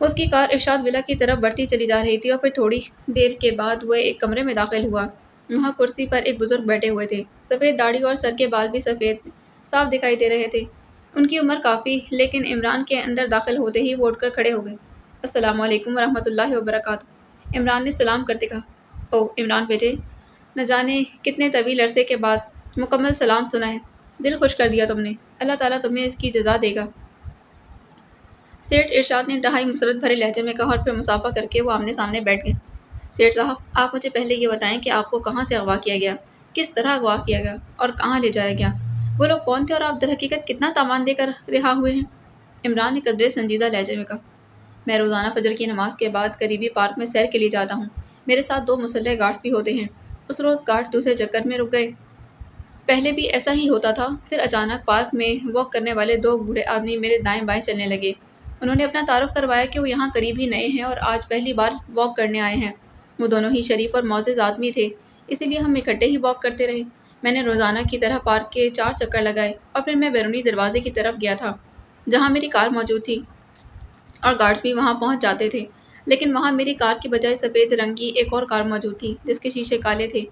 اس کی کار ارشاد ولا کی طرف بڑھتی چلی جا رہی تھی اور پھر تھوڑی دیر کے بعد وہ ایک کمرے میں داخل ہوا۔ وہاں کرسی پر ایک بزرگ بیٹھے ہوئے تھے، سفید داڑھی اور سر کے بال بھی سفید صاف دکھائی دے رہے تھے۔ ان کی عمر کافی، لیکن عمران کے اندر داخل ہوتے ہی وہ اٹھ کر کھڑے ہو گئے۔ السلام علیکم ورحمۃ اللہ وبرکاتہ، عمران نے سلام کرتے کہا۔ اوہ عمران بیٹے، نہ جانے کتنے طویل عرصے کے بعد مکمل سلام سنا ہے، دل خوش کر دیا تم نے، اللہ تعالیٰ تمہیں اس کی جزا دے گا۔ سیٹھ ارشاد نے انتہائی مسرت بھرے لہجے میں کہا اور پھر مصافحہ کر کے وہ آمنے سامنے بیٹھ گئے۔ سیٹھ صاحب، آپ مجھے پہلے یہ بتائیں کہ آپ کو کہاں سے اغوا کیا گیا، کس طرح اغوا کیا گیا اور کہاں لے جایا گیا؟ وہ لوگ کون تھے اور آپ درحقیقت کتنا تاوان دے کر رہا ہوئے ہیں؟ عمران نے قدرے سنجیدہ لہجے میں کہا، میں روزانہ فجر کی نماز کے بعد قریبی پارک میں سیر کے لیے جاتا ہوں، میرے ساتھ 2 مسلح گارڈز بھی ہوتے ہیں۔ اس روز گارڈز دوسرے چکر میں رک گئے، پہلے بھی ایسا ہی ہوتا تھا، پھر اچانک پارک میں واک کرنے والے 2 بوڑھے آدمی میرے دائیں بائیں چلنے لگے۔ انہوں نے اپنا تعارف کروایا کہ وہ یہاں قریب ہی نئے ہیں اور آج پہلی بار واک کرنے آئے ہیں۔ وہ دونوں ہی شریف اور معزز آدمی تھے، اسی لیے ہم اکٹھے ہی واک کرتے رہے۔ میں نے روزانہ کی طرح پارک کے 4 چکر لگائے اور پھر میں بیرونی دروازے کی طرف گیا تھا جہاں میری کار موجود تھی، اور گارڈز بھی وہاں پہنچ جاتے تھے، لیکن وہاں میری کار کی بجائے سفید رنگ کی ایک اور کار موجود تھی جس کے شیشے کالے تھے۔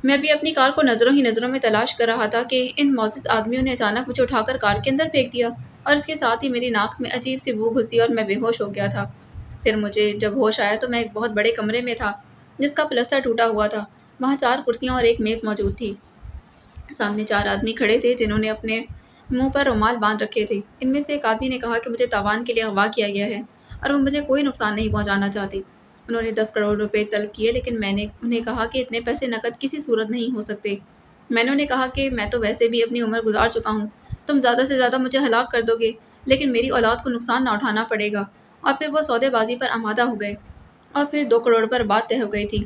میں بھی اپنی کار کو نظروں ہی نظروں میں تلاش کر رہا تھا کہ ان معزز آدمیوں نے اچانک مجھے اٹھا کر کار کے اندر پھینک دیا اور اس کے ساتھ ہی میری ناک میں عجیب سی بو گھسی اور میں بے ہوش ہو گیا تھا۔ پھر مجھے جب ہوش آیا تو میں ایک بہت بڑے کمرے میں تھا جس کا پلستر ٹوٹا ہوا تھا۔ وہاں 4 کرسیاں اور ایک میز موجود تھی۔ سامنے 4 آدمی کھڑے تھے جنہوں نے اپنے منہ پر رومال باندھ رکھے تھے۔ ان میں سے ایک آدمی نے کہا کہ مجھے تاوان کے لیے اغوا کیا گیا ہے اور وہ مجھے کوئی نقصان نہیں پہنچانا چاہتے۔ انہوں نے 10 کروڑ روپے طلب کیے، لیکن میں نے انہیں کہا کہ اتنے پیسے نقد کسی صورت نہیں ہو سکتے۔ میں نے انہیں کہا کہ میں تو ویسے بھی اپنی عمر گزار چکا ہوں، تم زیادہ سے زیادہ مجھے ہلاک کر دو گے، لیکن میری اولاد کو نقصان نہ اٹھانا پڑے گا۔ اور پھر وہ سودے بازی پر آمادہ ہو گئے اور پھر 2 کروڑ پر بات طے ہو گئی تھی۔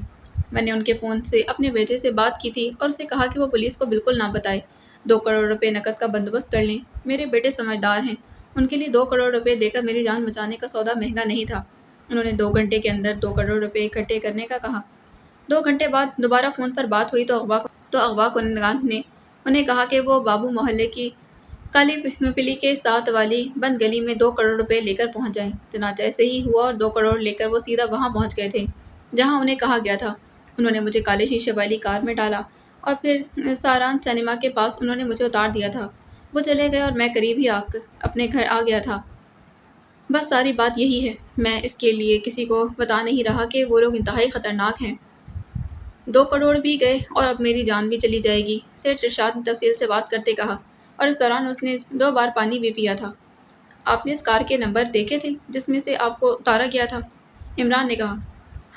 میں نے ان کے فون سے اپنے بیٹے سے بات کی تھی اور اسے کہا کہ وہ پولیس کو بالکل نہ بتائے، 2 کروڑ روپے نقد کا بندوبست کر لیں۔ میرے بیٹے سمجھدار ہیں، ان کے لیے 2 کروڑ روپے دے کر میری جان بچانے کا سودا مہنگا نہیں تھا۔ انہوں نے 2 گھنٹے کے اندر 2 کروڑ روپے اکٹھے کرنے کا کہا۔ 2 گھنٹے بعد دوبارہ فون پر بات ہوئی تو اغوا کنندگان نے انہیں کہا کہ وہ بابو محلے کی کالی پلی کے ساتھ والی بند گلی میں 2 کروڑ روپے لے کر پہنچ جائیں۔ چنانچہ ایسے ہی ہوا اور 2 کروڑ لے کر وہ سیدھا وہاں پہنچ گئے تھے جہاں انہیں کہا گیا تھا۔ انہوں نے مجھے کالے شیشے والی کار میں ڈالا اور پھر ساران سنیما کے پاس انہوں نے مجھے اتار دیا تھا۔ وہ چلے گئے اور میں قریب ہی اپنے گھر آ گیا تھا۔ بس ساری بات یہی ہے، میں اس کے لیے کسی کو بتا نہیں رہا کہ وہ لوگ انتہائی خطرناک ہیں۔ 2 کروڑ بھی گئے اور اب میری جان بھی چلی جائے گی، سیٹھ ارشاد نے تفصیل سے بات کرتے کہا، اور اس دوران اس نے 2 بار پانی بھی پیا تھا۔ آپ نے اس کار کے نمبر دیکھے تھے جس میں سے آپ کو اتارا گیا تھا؟ عمران نے کہا،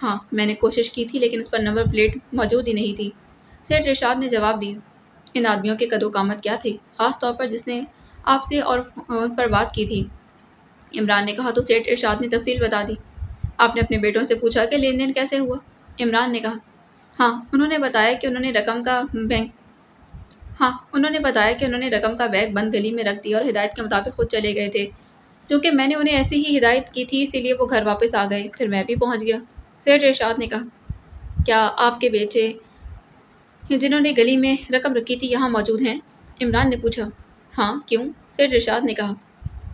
ہاں میں نے کوشش کی تھی لیکن اس پر نمبر پلیٹ موجود ہی نہیں تھی۔ سیٹھ ارشاد نے جواب دیا۔ ان آدمیوں کے قد و قامت کیا تھے، خاص طور پر جس نے آپ سے اور فون پر بات کی تھی؟ عمران نے کہا تو سیٹھ ارشاد نے تفصیل بتا دی۔ آپ نے اپنے بیٹوں سے پوچھا کہ لین دین کیسے ہوا؟ عمران نے کہا، ہاں انہوں نے بتایا کہ انہوں نے رقم کا بیگ بند گلی میں رکھ دیا اور ہدایت کے مطابق خود چلے گئے تھے۔ چونکہ میں نے انہیں ایسی ہی ہدایت کی تھی اسی لیے وہ گھر واپس آ گئے، پھر میں بھی پہنچ گیا۔ سیٹھ ارشاد نے کہا، کیا آپ کے بیٹے جنہوں نے گلی میں رقم رکھی تھی یہاں موجود ہیں؟ عمران نے پوچھا۔ ہاں کیوں؟ سیٹھ ارشاد نے کہا،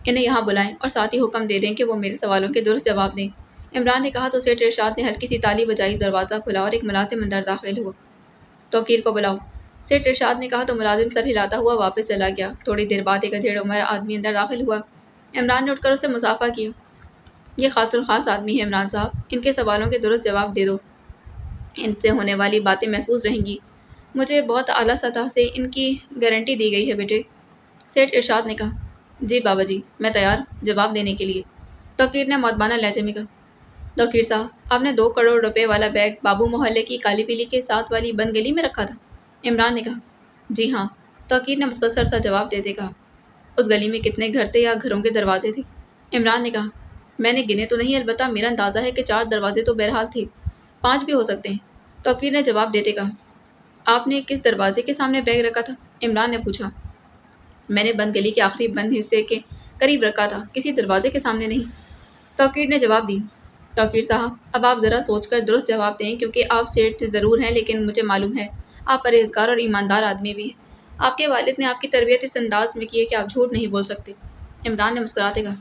انہیں یہاں بلائیں اور ساتھ ہی حکم دے دیں کہ وہ میرے سوالوں کے درست جواب دیں۔ عمران نے کہا تو سیٹھ ارشاد نے ہلکی سی تالی بجائی، دروازہ کھلا اور ایک ملازم اندر داخل ہوا۔ توقیر کو بلاؤ، سیٹھ ارشاد نے کہا تو ملازم سر ہلاتا ہوا واپس چلا گیا۔ تھوڑی دیر بعد ایک ادھیڑ عمر آدمی اندر داخل ہوا۔ عمران نے اٹھ کر اسے مصافحہ کیا۔ یہ خاص الخاص آدمی ہے عمران صاحب، ان کے سوالوں کے درست جواب دے دو، ان سے ہونے والی باتیں محفوظ رہیں گی، مجھے بہت اعلیٰ سطح سے ان کی گارنٹی دی گئی ہے بیٹے۔ سیٹھ ارشاد نے کہا، جی بابا جی، میں تیار جواب دینے کے لیے۔ توقیر نے مؤدبانہ لہجے میں کہا، توقیر صاحب، آپ نے 2 کروڑ روپے والا بیگ بابو محلے کی کالی پیلی کے ساتھ والی بند گلی میں رکھا تھا؟ عمران نے کہا، جی ہاں۔ توقیر نے مختصر سا جواب دیتے کہا، اس گلی میں کتنے گھر تھے یا گھروں کے دروازے تھے؟ عمران نے کہا، میں نے گنے تو نہیں، البتہ میرا اندازہ ہے کہ 4 دروازے تو بہرحال تھے، 5 بھی ہو سکتے ہیں۔ توقیر نے جواب دیتے کہا، آپ نے کس دروازے کے سامنے بیگ رکھا تھا؟ عمران نے پوچھا۔ میں نے بند گلی کے آخری بند حصے کے قریب رکھا تھا، کسی دروازے کے سامنے نہیں، توقیر نے جواب دیا۔ توقیر صاحب، اب آپ ذرا سوچ کر درست جواب دیں، کیونکہ آپ سیٹھ ضرور ہیں لیکن مجھے معلوم ہے آپ پرہیزگار اور ایماندار آدمی بھی ہیں۔ آپ کے والد نے آپ کی تربیت اس انداز میں کی ہے کہ آپ جھوٹ نہیں بول سکتے۔ عمران نے مسکراتے کہا،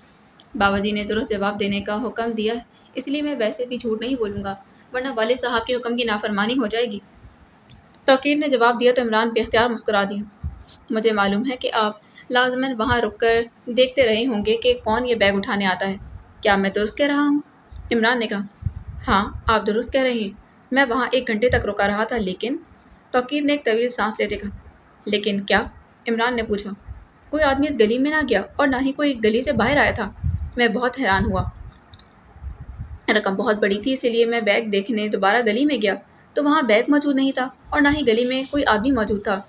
بابا جی نے درست جواب دینے کا حکم دیا اس لیے میں ویسے بھی جھوٹ نہیں بولوں گا، ورنہ والد صاحب کے حکم کی نافرمانی ہو جائے گی۔ توقیر نے جواب دیا تو عمران بے اختیار مسکرا دیا۔ مجھے معلوم ہے کہ آپ لازماً وہاں رک کر دیکھتے رہے ہوں گے کہ کون یہ بیگ اٹھانے آتا ہے، کیا میں درست کہہ رہا ہوں؟ عمران نے کہا، ہاں آپ درست کہہ رہے ہیں، میں وہاں 1 گھنٹے تک رکا رہا تھا لیکن توقیر نے ایک طویل سانس لیتے کہا لیکن کیا؟ عمران نے پوچھا۔ کوئی آدمی اس گلی میں نہ گیا اور نہ ہی کوئی گلی سے باہر آیا تھا۔ میں بہت حیران ہوا، رقم بہت بڑی تھی اسی لیے میں بیگ دیکھنے دوبارہ گلی میں گیا تو وہاں بیگ موجود نہیں تھا اور نہ ہی گلی میں کوئی آدمی موجود تھا۔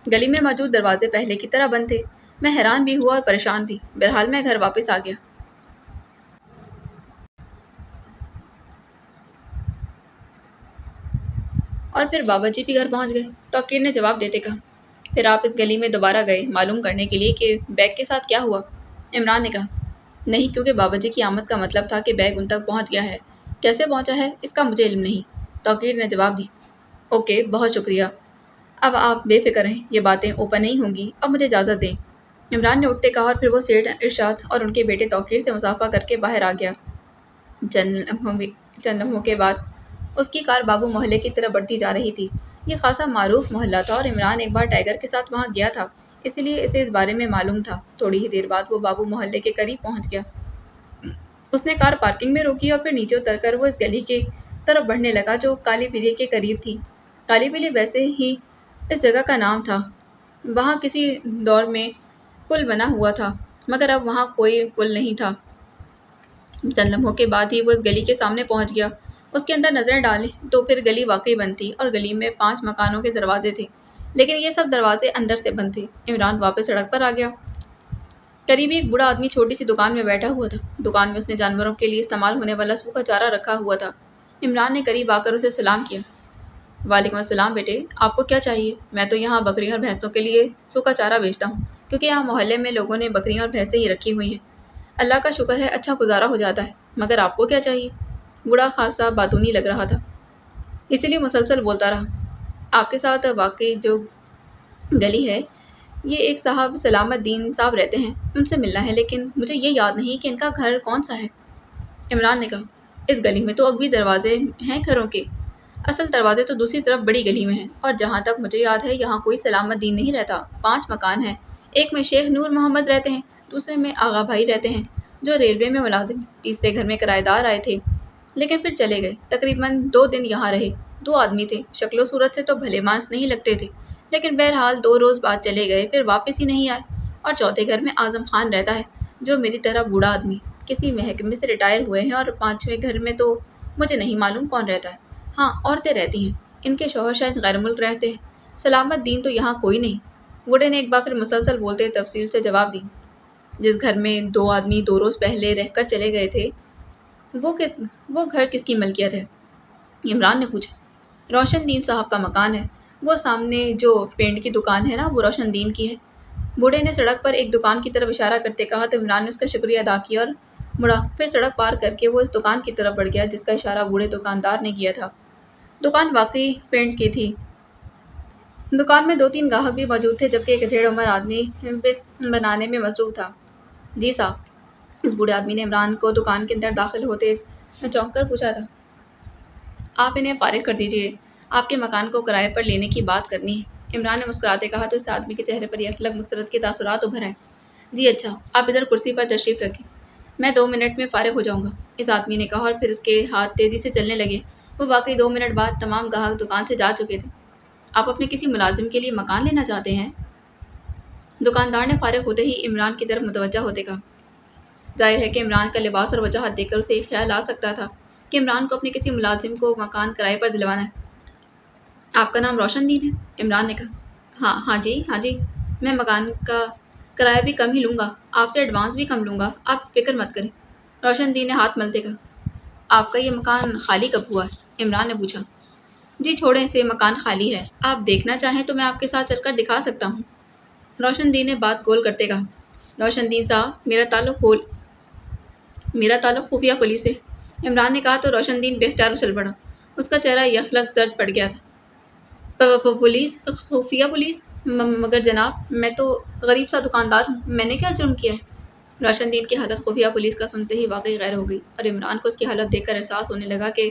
گلی میں موجود دروازے پہلے کی طرح بند تھے۔ میں حیران بھی ہوا اور پریشان بھی۔ بہرحال میں گھر واپس آ گیا اور پھر بابا جی بھی گھر پہنچ گئے۔ توقیر نے جواب دیتے کہا، پھر آپ اس گلی میں دوبارہ گئے معلوم کرنے کے لیے کہ بیگ کے ساتھ کیا ہوا؟ عمران نے کہا، نہیں، کیونکہ بابا جی کی آمد کا مطلب تھا کہ بیگ ان تک پہنچ گیا ہے۔ کیسے پہنچا ہے اس کا مجھے علم نہیں، توقیر نے جواب دی۔ اوکے، بہت شکریہ، اب آپ بے فکر رہیں، یہ باتیں اوپن نہیں ہوں گی، اب مجھے اجازت دیں۔ عمران نے اٹھتے کہا اور پھر وہ سیٹھ ارشاد اور ان کے بیٹے توقیر سے مصافحہ کر کے باہر آ گیا۔ چند لمحوں کے بعد اس کی کار بابو محلے کی طرف بڑھتی جا رہی تھی۔ یہ خاصا معروف محلہ تھا اور عمران ایک بار ٹائیگر کے ساتھ وہاں گیا تھا، اسی لیے اسے اس بارے میں معلوم تھا۔ تھوڑی ہی دیر بعد وہ بابو محلے کے قریب پہنچ گیا۔ اس نے کار پارکنگ میں روکی اور پھر نیچے اتر کر وہ اس گلی کی طرف بڑھنے لگا جو کالی پیلی کے قریب تھی۔ کالی پیلی ویسے ہی اس جگہ کا نام تھا۔ وہاں کسی دور میں پل بنا ہوا تھا مگر اب وہاں کوئی پل نہیں تھا۔ چند لمحوں کے بعد ہی وہ اس گلی کے سامنے پہنچ گیا۔ اس کے اندر نظریں ڈالیں تو پھر گلی واقعی بند تھی اور گلی میں 5 مکانوں کے دروازے تھے لیکن یہ سب دروازے اندر سے بند تھے۔ عمران واپس سڑک پر آ گیا۔ قریبی ایک بوڑھا آدمی چھوٹی سی دکان میں بیٹھا ہوا تھا۔ دکان میں اس نے جانوروں کے لیے استعمال ہونے والا سوکھا چارہ رکھا ہوا تھا۔ عمران نے قریب آ کر اسے سلام کیا۔ وعلیکم السلام بیٹے، آپ کو کیا چاہیے؟ میں تو یہاں بکریوں اور بھینسوں کے لیے سوکھا چارہ بیچتا ہوں کیونکہ یہاں محلے میں لوگوں نے بکریاں اور بھینسیں ہی رکھی ہوئی ہیں۔ اللہ کا شکر ہے اچھا گزارا ہو جاتا ہے، مگر آپ کو کیا چاہیے؟ بوڑھا خاصا باتونی لگ رہا تھا، اسی لیے مسلسل بولتا رہا۔ آپ کے ساتھ واقعی جو گلی ہے، یہ ایک صاحب سلامت دین صاحب رہتے ہیں، ان سے ملنا ہے لیکن مجھے یہ یاد نہیں کہ ان کا گھر کون سا ہے۔ عمران نے کہا، اس گلی میں تو اب بھی دروازے ہیں گھروں کے، اصل دروازے تو دوسری طرف بڑی گلی میں ہیں اور جہاں تک مجھے یاد ہے یہاں کوئی سلامت دین نہیں رہتا۔ 5 مکان ہیں، ایک میں شیخ نور محمد رہتے ہیں، دوسرے میں آغا بھائی رہتے ہیں جو ریلوے میں ملازم ہیں، تیسرے گھر میں کرایہ دار آئے تھے لیکن پھر چلے گئے۔ تقریباً 2 دن یہاں رہے۔ 2 آدمی تھے، شکل و صورت سے تو بھلے مانس نہیں لگتے تھے لیکن بہرحال 2 روز بعد چلے گئے، پھر واپس ہی نہیں آئے۔ اور چوتھے گھر میں اعظم خان رہتا ہے جو میری طرح بوڑھا آدمی، کسی محکمے سے ریٹائر ہوئے ہیں، اور 5ویں گھر میں تو مجھے نہیں معلوم کون رہتا ہے۔ ہاں، عورتیں رہتی ہیں، ان کے شوہر شاید غیر ملک رہتے ہیں۔ سلامت دین تو یہاں کوئی نہیں۔ بوڑھے نے ایک بار پھر مسلسل بولتے تفصیل سے جواب دی۔ جس گھر میں 2 آدمی 2 روز پہلے رہ کر چلے گئے تھے وہ گھر کس کی ملکیت ہے؟ عمران نے پوچھا۔ روشن دین صاحب کا مکان ہے، وہ سامنے جو پینٹ کی دکان ہے نا، وہ روشن دین کی ہے۔ بوڑھے نے سڑک پر ایک دکان کی طرف اشارہ کرتے کہا تو عمران نے اس کا شکریہ ادا کیا اور مڑا۔ پھر سڑک پار کر کے وہ اس دکان کی طرف بڑھ گیا جس کا اشارہ بوڑھے دکاندار نے کیا تھا۔ دکان واقعی پینٹ کی تھی۔ دکان میں 2-3 گاہک بھی موجود تھے جبکہ ایک ادھیڑ عمر آدمی بنانے میں مصروف تھا۔ جی صاحب، اس بوڑھے آدمی نے عمران کو دکان کے اندر داخل ہوتے چونک کر پوچھا تھا۔ آپ انہیں فارغ کر دیجیے، آپ کے مکان کو کرائے پر لینے کی بات کرنی ہے۔ عمران نے مسکراتے کہا تو اس آدمی کے چہرے پر یک لگ مسرت کے تاثرات ابھر آئے۔ جی اچھا، آپ ادھر کرسی پر تشریف رکھیں، میں 2 منٹ میں فارغ ہو جاؤں گا، اس آدمی نے کہا اور پھر اس کے ہاتھ تیزی سے چلنے لگے۔ وہ واقعی 2 منٹ بعد تمام گاہک دکان سے جا چکے تھے۔ آپ اپنے کسی ملازم کے لیے مکان لینا چاہتے ہیں؟ دکاندار نے فارغ ہوتے ہی عمران کی طرف متوجہ ہوتے کہا۔ ظاہر ہے کہ عمران کا لباس اور وجاہت دیکھ کر اسے یہ خیال آ سکتا تھا کہ عمران کو اپنے کسی ملازم کو مکان کرائے پر دلوانا ہے۔ آپ کا نام روشن دین ہے؟ عمران نے کہا۔ ہاں جی، میں مکان کا کرایہ بھی کم ہی لوں گا، آپ سے ایڈوانس بھی کم لوں گا، آپ فکر مت کریں۔ روشن دین نے ہاتھ ملتے کہا۔ آپ کا یہ مکان خالی کب ہوا ہے؟ عمران نے پوچھا۔ جی چھوڑیں اسے، مکان خالی ہے، آپ دیکھنا چاہیں تو میں آپ کے ساتھ چل کر دکھا سکتا ہوں، روشن دین نے بات گول کرتے کہا۔ روشن دین صاحب، میرا تعلق خفیہ پولیس سے، عمران نے کہا تو روشن دین بے اختیار اچھل پڑا۔ اس کا چہرہ یکلگ زرد پڑ گیا تھا۔ پولیس؟ خفیہ پولیس؟ مگر جناب، میں تو غریب سا دکاندار ہوں، میں نے کیا جرم کیا ہے؟ روشن دین کی حالت خفیہ پولیس کا سنتے ہی واقعی غیر ہو گئی اور عمران کو اس کی حالت دیکھ کر احساس ہونے لگا کہ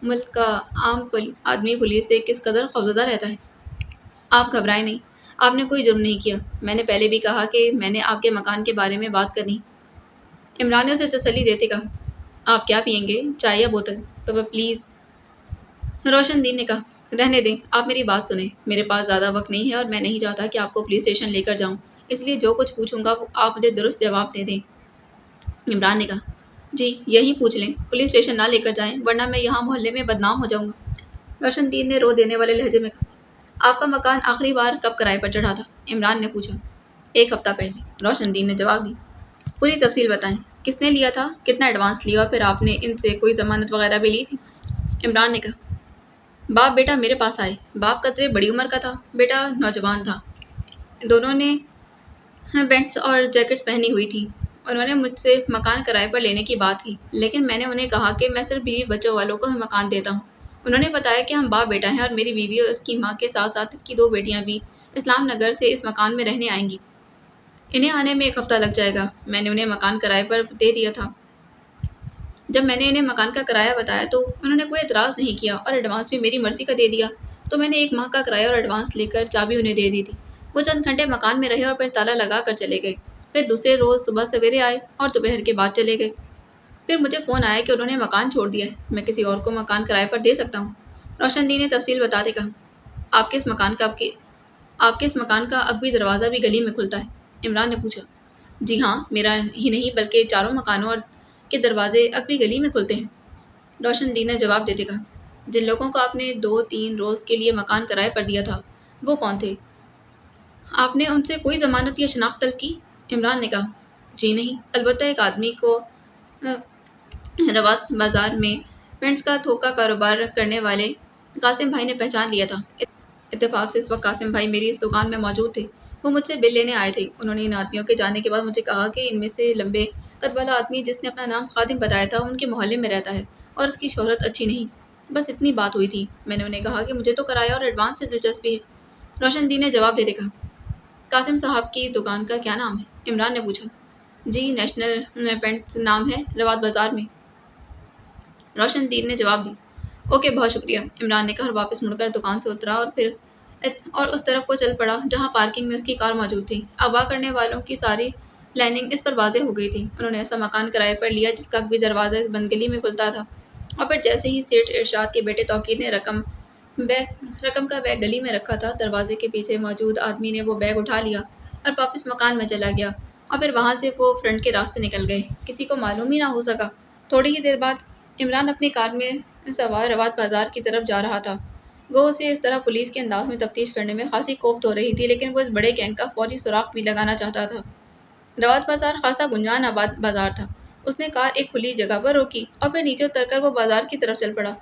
ملک کا عام آدمی پولیس سے کس قدر خوفزدہ رہتا ہے۔ آپ گھبرائیں نہیں، آپ نے کوئی جرم نہیں کیا، میں نے پہلے بھی کہا کہ میں نے آپ کے مکان کے بارے میں بات کرنی۔ عمران نے اسے تسلی دیتے کہا۔ آپ کیا پئیں گے، چائے یا بوتل؟ تو پلیز۔ روشن دین نے کہا، رہنے دیں، آپ میری بات سنیں، میرے پاس زیادہ وقت نہیں ہے اور میں نہیں چاہتا کہ آپ کو پولیس اسٹیشن لے کر جاؤں، اس لیے جو کچھ پوچھوں گا وہ آپ مجھے درست جواب دے دیں۔ عمران نے کہا، جی یہی پوچھ لیں، پولیس اسٹیشن نہ لے کر جائیں ورنہ میں یہاں محلے میں بدنام ہو جاؤں گا۔ روشن دین نے رو دینے والے لہجے میں کہا، آپ کا مکان آخری بار کب کرائے پر چڑھا تھا؟ عمران نے پوچھا۔ 1 ہفتہ پہلے، روشن دین نے جواب دی۔ پوری تفصیل بتائیں، کس نے لیا تھا، کتنا ایڈوانس لیا اور پھر آپ نے ان سے کوئی ضمانت وغیرہ بھی لی تھی؟ عمران نے کہا، باپ بیٹا میرے پاس آئے، باپ قدرے بڑی عمر کا تھا، بیٹا نوجوان تھا، دونوں نے بینٹس اور جیکٹس پہنی ہوئی تھی۔ انہوں نے مجھ سے مکان کرائے پر لینے کی بات کی، لیکن میں نے انہیں کہا کہ میں صرف بیوی بچوں والوں کو ہی مکان دیتا ہوں۔ انہوں نے بتایا کہ ہم باپ بیٹا ہیں اور میری بیوی اور اس کی ماں کے ساتھ ساتھ اس کی 2 بیٹیاں بھی اسلام نگر سے اس مکان میں رہنے آئیں گی۔ انہیں آنے میں 1 ہفتہ لگ جائے گا۔ میں نے انہیں مکان کرائے پر دے دیا تھا۔ جب میں نے انہیں مکان کا کرایہ بتایا تو انہوں نے کوئی اعتراض نہیں کیا اور ایڈوانس بھی میری مرضی کا دے دیا، تو میں نے 1 ماہ کا کرایہ اور ایڈوانس لے کر چابی انہیں دے دی تھی۔ وہ چند گھنٹے مکان میں رہے اور پھر تالا لگا کر چلے گئے۔ پھر دوسرے روز صبح سویرے آئے اور دوپہر کے بعد چلے گئے۔ پھر مجھے فون آیا کہ انہوں نے مکان چھوڑ دیا ہے، میں کسی اور کو مکان کرائے پر دے سکتا ہوں۔ روشن دین نے تفصیل بتاتے کہا، آپ کے اس مکان کا عقبی دروازہ بھی گلی میں کھلتا ہے؟ عمران نے پوچھا۔ جی ہاں، میرا ہی نہیں بلکہ 4 مکانوں کے دروازے عقبی گلی میں کھلتے ہیں، روشن دین نے جواب دیتے کہا۔ جن لوگوں کو آپ نے 2-3 روز کے لیے مکان کرائے پر دیا تھا وہ کون تھے؟ آپ نے ان سے کوئی ضمانت یا شناخت طلب کی؟ عمران نے کہا، جی نہیں، البتہ ایک آدمی کو روات بازار میں پینٹس کا تھوکا کاروبار کرنے والے قاسم بھائی نے پہچان لیا تھا۔ اتفاق سے اس وقت قاسم بھائی میری اس دکان میں موجود تھے۔ وہ مجھ سے بل لینے آئے تھے۔ انہوں نے ان آدمیوں کے جانے کے بعد مجھے کہا کہ ان میں سے لمبے قد والا آدمی جس نے اپنا نام خادم بتایا تھا ان کے محلے میں رہتا ہے اور اس کی شہرت اچھی نہیں۔ بس اتنی بات ہوئی تھی۔ میں نے انہیں کہا کہ مجھے تو کرایہ اور ایڈوانس سے دلچسپی ہے۔ روشن دین نے جواب دیتے کہا، قاسم صاحب کی دکان کا کیا نام ہے؟ عمران نے پوچھا۔ جی نیشنل پینٹس نام ہے، روات بازار میں، روشن دین نے جواب دی۔ اوکے، بہت شکریہ، عمران نے کہا اور واپس مڑ کر دکان سے اترا اور اس طرف کو چل پڑا جہاں پارکنگ میں اس کی کار موجود تھی۔ اغوا کرنے والوں کی ساری لائننگ اس پر واضح ہو گئی تھی۔ انہوں نے ایسا مکان کرائے پر لیا جس کا بھی دروازہ بند گلی میں کھلتا تھا، اور پھر جیسے ہی سیٹھ ارشاد کے بیٹے توقیر نے رقم کا بیگ گلی میں رکھا تھا، دروازے کے پیچھے موجود آدمی نے وہ بیگ اٹھا لیا اور واپس مکان میں چلا گیا، اور پھر وہاں سے وہ فرنٹ کے راستے نکل گئے۔ کسی کو معلوم ہی نہ ہو سکا۔ تھوڑی ہی دیر بعد عمران اپنی کار میں سوار روات بازار کی طرف جا رہا تھا۔ گو اسے اس طرح پولیس کے انداز میں تفتیش کرنے میں خاصی کوفت ہو رہی تھی، لیکن وہ اس بڑے گینگ کا فوری سراغ بھی لگانا چاہتا تھا۔ روات بازار خاصا گنجان آباد بازار تھا۔ اس نے کار ایک کھلی جگہ پر روکی اور پھر نیچے اتر کر وہ بازار کی طرف چل پڑا۔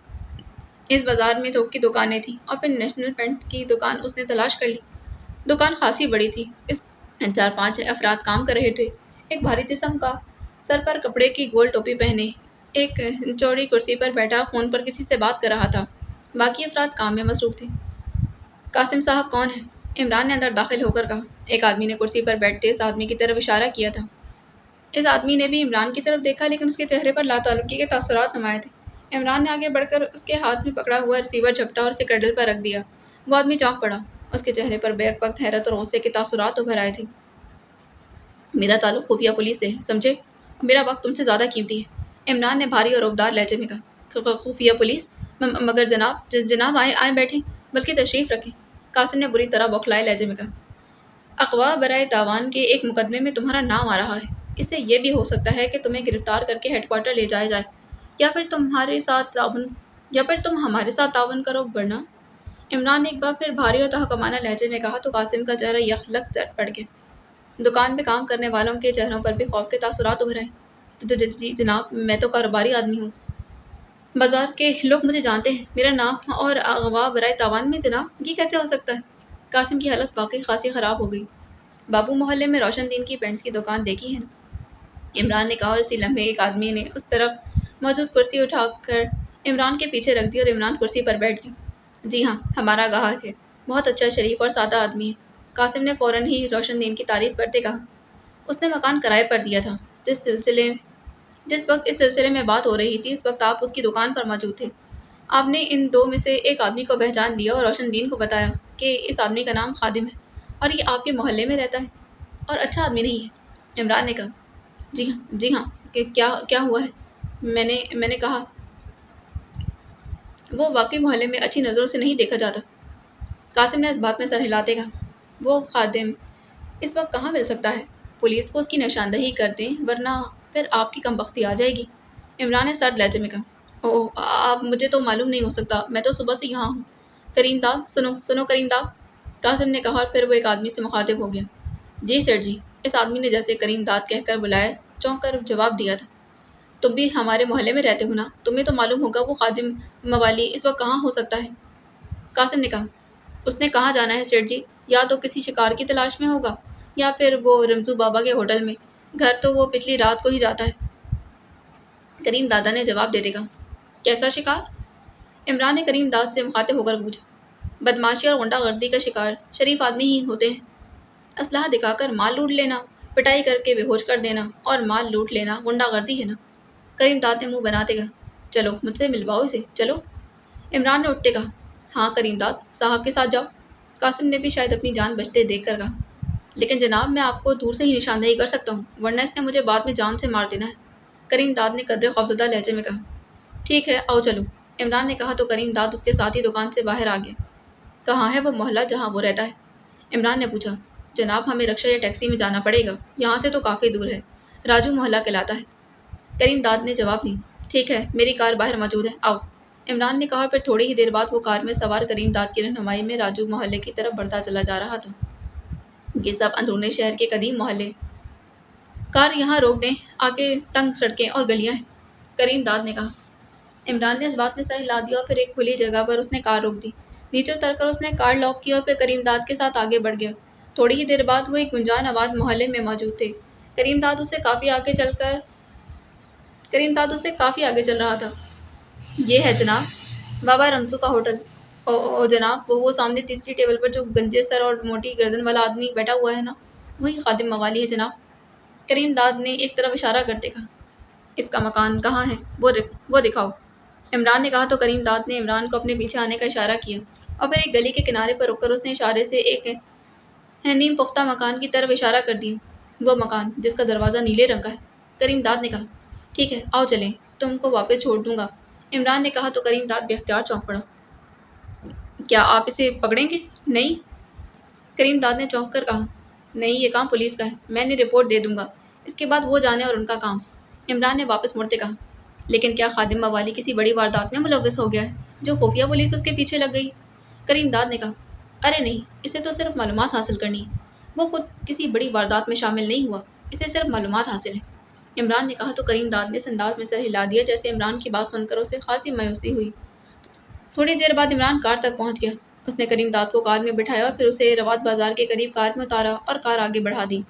اس بازار میں تھوک کی دکانیں تھیں اور پھر نیشنل پینٹس کی دکان اس نے تلاش کر لی۔ دکان خاصی بڑی تھی، اس میں 4-5 افراد کام کر رہے تھے۔ ایک بھاری جسم کا، سر پر کپڑے کی گول ٹوپی پہنے، ایک چوڑی کرسی پر بیٹھا فون پر کسی سے بات کر رہا تھا۔ باقی افراد کام میں مصروف تھے۔ قاسم صاحب کون ہیں؟ عمران نے اندر داخل ہو کر کہا۔ ایک آدمی نے کرسی پر بیٹھتے اس آدمی کی طرف اشارہ کیا تھا۔ اس آدمی نے بھی عمران کی طرف دیکھا، لیکن اس کے چہرے پر لاتعلقی کے تاثرات نمایاں تھے۔ عمران نے آگے بڑھ کر اس کے ہاتھ میں پکڑا ہوا ریسیور جھپٹا اور اسے کریڈل پر رکھ دیا۔ وہ آدمی چونک پڑا۔ اس کے چہرے پر بیک وقت حیرت اور غصے کے تاثرات ابھر آئے تھے۔ میرا تعلق خفیہ پولیس سے ہے، سمجھے، اور میرا وقت تم سے زیادہ قیمتی ہے، عمران نے بھاری اور رعبدار لہجے میں کہا۔ خفیہ پولیس؟ مگر جناب آئیں بیٹھیں، بلکہ تشریف رکھیں، قاسم نے بری طرح بوکھلائے لہجے میں کہا۔ اغوا برائے تاوان کے ایک مقدمے میں تمہارا نام آ رہا ہے۔ اس سے یہ بھی ہو سکتا ہے کہ تمہیں گرفتار کر کے ہیڈ کوارٹر لے جایا جائے، یا پھر تم ہمارے ساتھ تعاون کرو، ورنہ، عمران نے ایک بار پھر بھاری اور تحکمانہ لہجے میں کہا تو قاسم کا چہرہ یکلخت پڑ گیا۔ دکان میں کام کرنے والوں کے چہروں پر بھی خوف کے تاثرات ابھر آئے۔ جی جناب، میں تو کاروباری آدمی ہوں، بازار کے لوگ مجھے جانتے ہیں، میرا نام اور اغوا برائے تاوان میں جناب، یہ کیسے ہو سکتا ہے؟ قاسم کی حالت واقعی خاصی خراب ہو گئی۔ بابو محلے میں روشن دین کی پینٹس کی دکان دیکھی ہے نا؟ عمران نے کہا، اور اسی لمحے ایک آدمی نے اس طرف موجود کرسی اٹھا کر عمران کے پیچھے رکھ دی اور عمران کرسی پر بیٹھ گیا۔ جی ہاں، ہمارا گاہک ہے، بہت اچھا، شریف اور سادہ آدمی ہے، قاسم نے فوراً ہی روشن دین کی تعریف کرتے کہا۔ اس نے مکان کرائے پر دیا تھا۔ جس وقت اس سلسلے میں بات ہو رہی تھی اس وقت آپ اس کی دکان پر موجود تھے۔ آپ نے ان 2 میں سے ایک آدمی کو پہچان لیا اور روشن دین کو بتایا کہ اس آدمی کا نام خادم ہے اور یہ آپ کے محلے میں رہتا ہے اور اچھا آدمی نہیں ہے، عمران نے کہا۔ جی ہاں، کہ کیا ہوا ہے؟ میں نے کہا وہ واقعی محلے میں اچھی نظروں سے نہیں دیکھا جاتا۔ قاسم نے اس بات میں سر ہلاتے کہا، وہ خادم اس وقت کہاں مل سکتا ہے؟ پولیس کو اس کی نشاندہی کر دیں ورنہ پھر آپ کی کم بختی آ جائے گی۔ عمران نے سرد لہجے میں کہا، اوہ آپ مجھے تو معلوم نہیں ہو سکتا، میں تو صبح سے یہاں ہوں۔ کریم داد سنو کریم داد، قاسم نے کہا اور پھر وہ ایک آدمی سے مخاطب ہو گیا۔ جی سر جی، اس آدمی نے جیسے کریم داد کہہ کر بلایا چونک کر جواب دیا تھا۔ تم بھی ہمارے محلے میں رہتے ہو نا، تمہیں تو معلوم ہوگا وہ خادم موالی اس وقت کہاں ہو سکتا ہے۔ قاسم نے کہا، اس نے کہاں جانا ہے سیٹھ جی، یا تو کسی شکار کی تلاش میں ہوگا یا پھر وہ رمزو بابا کے ہوٹل میں، گھر تو وہ پچھلی رات کو ہی جاتا ہے۔ کریم دادا نے جواب دیتے کہا، کیسا شکار؟ عمران نے کریم داد سے مخاطب ہو کر پوچھا۔ بدماشی اور غنڈہ گردی کا شکار شریف آدمی ہی ہوتے ہیں۔ اسلحہ دکھا کر مال لوٹ لینا، پٹائی کر کے بے ہوش کر دینا اور مال لوٹ لینا غنڈہ گردی ہے نا؟ کریم داد نے منہ بناتے کہا، چلو مجھ سے ملواؤ اسے، چلو۔ عمران نے اٹھتے کہا، ہاں کریم داد صاحب کے ساتھ جاؤ۔ قاسم نے بھی شاید اپنی جان بچتے دیکھ کر کہا، لیکن جناب میں آپ کو دور سے ہی نشاندہی کر سکتا ہوں ورنہ اس نے مجھے بعد میں جان سے مار دینا ہے۔ کریم داد نے قدرے خوفزدہ لہجے میں کہا، ٹھیک ہے آؤ چلو۔ عمران نے کہا تو کریم داد اس کے ساتھ ہی دکان سے باہر آ گیا۔ کہاں ہے وہ محلہ جہاں وہ رہتا ہے؟ عمران نے پوچھا۔ جناب ہمیں رکشہ یا ٹیکسی میں جانا پڑے گا، یہاں سے تو کافی دور ہے، راجو محلہ کہلاتا ہے۔ کریم داد نے جواب دی، ٹھیک ہے میری کار باہر موجود ہے، آؤ۔ عمران نے کہا، پھر تھوڑی ہی دیر بعد وہ کار میں سوار کریم داد کی رہنمائی میں راجو محلے کی طرف بڑھتا چلا جا رہا تھا۔ یہ سب اندرون شہر کے قدیم محلے، کار یہاں روک دیں، آگے تنگ سڑکیں اور گلیاں ہیں، کریم داد نے کہا۔ عمران نے اس بات میں سر ہلا دیا اور پھر ایک کھلی جگہ پر اس نے کار روک دی۔ نیچے اتر کر اس نے کار لاک کی اور پھر کریم داد کے ساتھ آگے بڑھ گیا۔ تھوڑی ہی دیر بعد وہ ایک گنجان آباد محلے میں موجود تھے۔ کریم داد اس سے کافی آگے چل رہا تھا۔ یہ ہے جناب بابا رمزو کا ہوٹل۔ او جناب وہ سامنے تیسری ٹیبل پر جو گنجے سر اور موٹی گردن والا آدمی بیٹھا ہوا ہے نا، وہی خادم موالی ہے جناب۔ کریم داد نے ایک طرف اشارہ کرتے کہا، اس کا مکان کہاں ہے وہ دکھاؤ۔ عمران نے کہا تو کریم داد نے عمران کو اپنے پیچھے آنے کا اشارہ کیا اور پھر ایک گلی کے کنارے پر رک کر اس نے اشارے سے ایک نیم پختہ مکان کی طرف اشارہ کر دیا، وہ مکان جس کا دروازہ نیلے رنگ کا ہے۔ کریم داد نے کہا، ٹھیک ہے آؤ چلیں، تم کو واپس چھوڑ دوں گا۔ عمران نے کہا تو کریم داد بے اختیار چونک پڑا۔ کیا آپ اسے پکڑیں گے؟ نہیں۔ کریم داد نے چونک کر کہا، نہیں یہ کام پولیس کا ہے، میں نے رپورٹ دے دوں گا، اس کے بعد وہ جانے اور ان کا کام۔ عمران نے واپس مڑتے کہا، لیکن کیا خادم موالی کسی بڑی واردات میں ملوث ہو گیا ہے جو خفیہ پولیس اس کے پیچھے لگ گئی؟ کریم داد نے کہا، ارے نہیں، اسے تو صرف معلومات حاصل کرنی ہے، وہ خود کسی بڑی واردات میں شامل نہیں ہوا، اسے صرف معلومات حاصل ہے۔ عمران نے کہا تو کریم داد نے اس انداز میں سر ہلا دیا جیسے عمران کی بات سن کر اسے خاصی مایوسی ہوئی۔ تھوڑی دیر بعد عمران کار تک پہنچ گیا۔ اس نے کریم داد کو کار میں بٹھایا اور پھر اسے رواد بازار کے قریب کار میں اتارا اور کار آگے بڑھا دی۔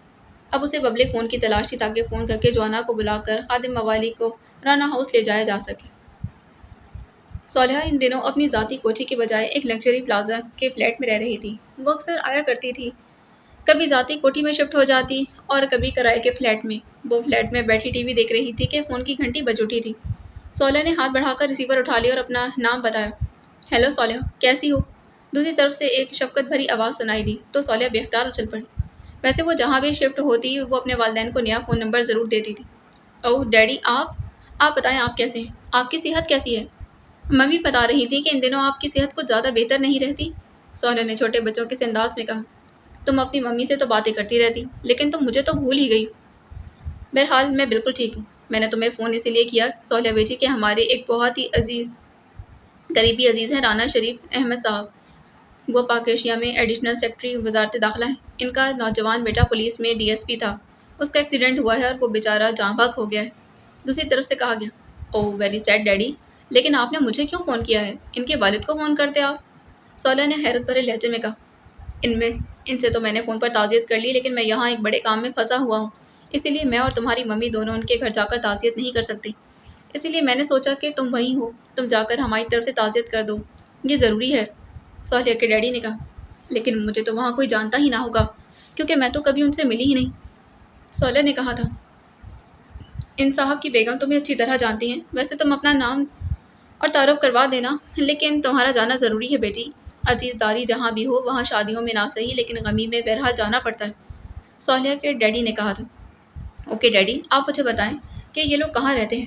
اب اسے پبلک فون کی تلاش تھی تاکہ فون کر کے جوانا کو بلا کر خادم موالی کو رانا ہاؤس لے جایا جا سکے۔ صالحہ ان دنوں اپنی ذاتی کوٹھی کے بجائے ایک لگژری پلازا کے فلیٹ میں رہ رہی تھی۔ وہ اکثر آیا کرتی تھی، کبھی ذاتی کوٹھی میں شفٹ ہو جاتی اور کبھی کرائے کے فلیٹ میں۔ وہ فلیٹ میں بیٹھی ٹی وی دیکھ رہی تھی کہ فون کی گھنٹی بج اٹھی تھی۔ صالحہ نے ہاتھ بڑھا کر ریسیور اٹھا لیا اور اپنا نام بتایا۔ ہیلو صالحہ، کیسی ہو؟ دوسری طرف سے ایک شفقت بھری آواز سنائی دی تو صالحہ بے اختیار اچھل پڑی۔ ویسے وہ جہاں بھی شفٹ ہوتی وہ اپنے والدین کو نیا فون نمبر ضرور دیتی تھی۔ اوہ ڈیڈی آپ بتائیں آپ کیسے ہیں؟ آپ کی صحت کیسی ہے؟ ممی بتا رہی تھی کہ ان دنوں آپ کی صحت کچھ زیادہ بہتر نہیں رہتی۔ صالحہ نے چھوٹے بچوں کے انداز میں کہا، تم اپنی ممی سے تو باتیں کرتی رہتی لیکن تم مجھے تو بھول ہی گئی۔ بہرحال میں بالکل ٹھیک ہوں۔ میں نے تمہیں فون اسی لیے کیا صالحہ بیٹی کہ ہمارے ایک بہت ہی قریبی عزیز ہیں رانا شریف احمد صاحب۔ وہ پاک ایشیا میں ایڈیشنل سیکرٹری وزارت داخلہ ہیں۔ ان کا نوجوان بیٹا پولیس میں ڈی ایس پی تھا، اس کا ایکسیڈنٹ ہوا ہے اور وہ بیچارہ جاں بحق ہو گیا ہے۔ دوسری طرف سے کہا گیا، اوہ ویری سیڈ ڈیڈی، لیکن آپ نے مجھے کیوں فون کیا ہے؟ ان کے والد کو فون کرتے آپ؟ صالحہ نے حیرت بھرے لہجے میں کہا، ان سے تو میں نے فون پر تعزیت کر لی لیکن میں یہاں ایک بڑے کام میں پھنسا ہوا ہوں، اسی لیے میں اور تمہاری ممی دونوں ان کے گھر جا کر تعزیت نہیں کر سکتی، اسی لیے میں نے سوچا کہ تم وہیں ہو، تم جا کر ہماری طرف سے تعزیت کر دو، یہ ضروری ہے۔ صالحہ کے ڈیڈی نے کہا، لیکن مجھے تو وہاں کوئی جانتا ہی نہ ہوگا کیونکہ میں تو کبھی ان سے ملی ہی نہیں۔ صالحہ نے کہا تھا، ان صاحب کی بیگم تمہیں اچھی طرح جانتی ہیں، ویسے تم اپنا نام اور تعارف کروا دینا، لیکن تمہارا جانا ضروری ہے بیٹی، عزیز داری جہاں بھی ہو وہاں شادیوں میں نہ صحیح لیکن غمی میں بہرحال جانا پڑتا ہے۔ صالحہ کے ڈیڈی نے کہا تھا، اوکے ڈیڈی آپ مجھے بتائیں کہ یہ لوگ کہاں رہتے ہیں؟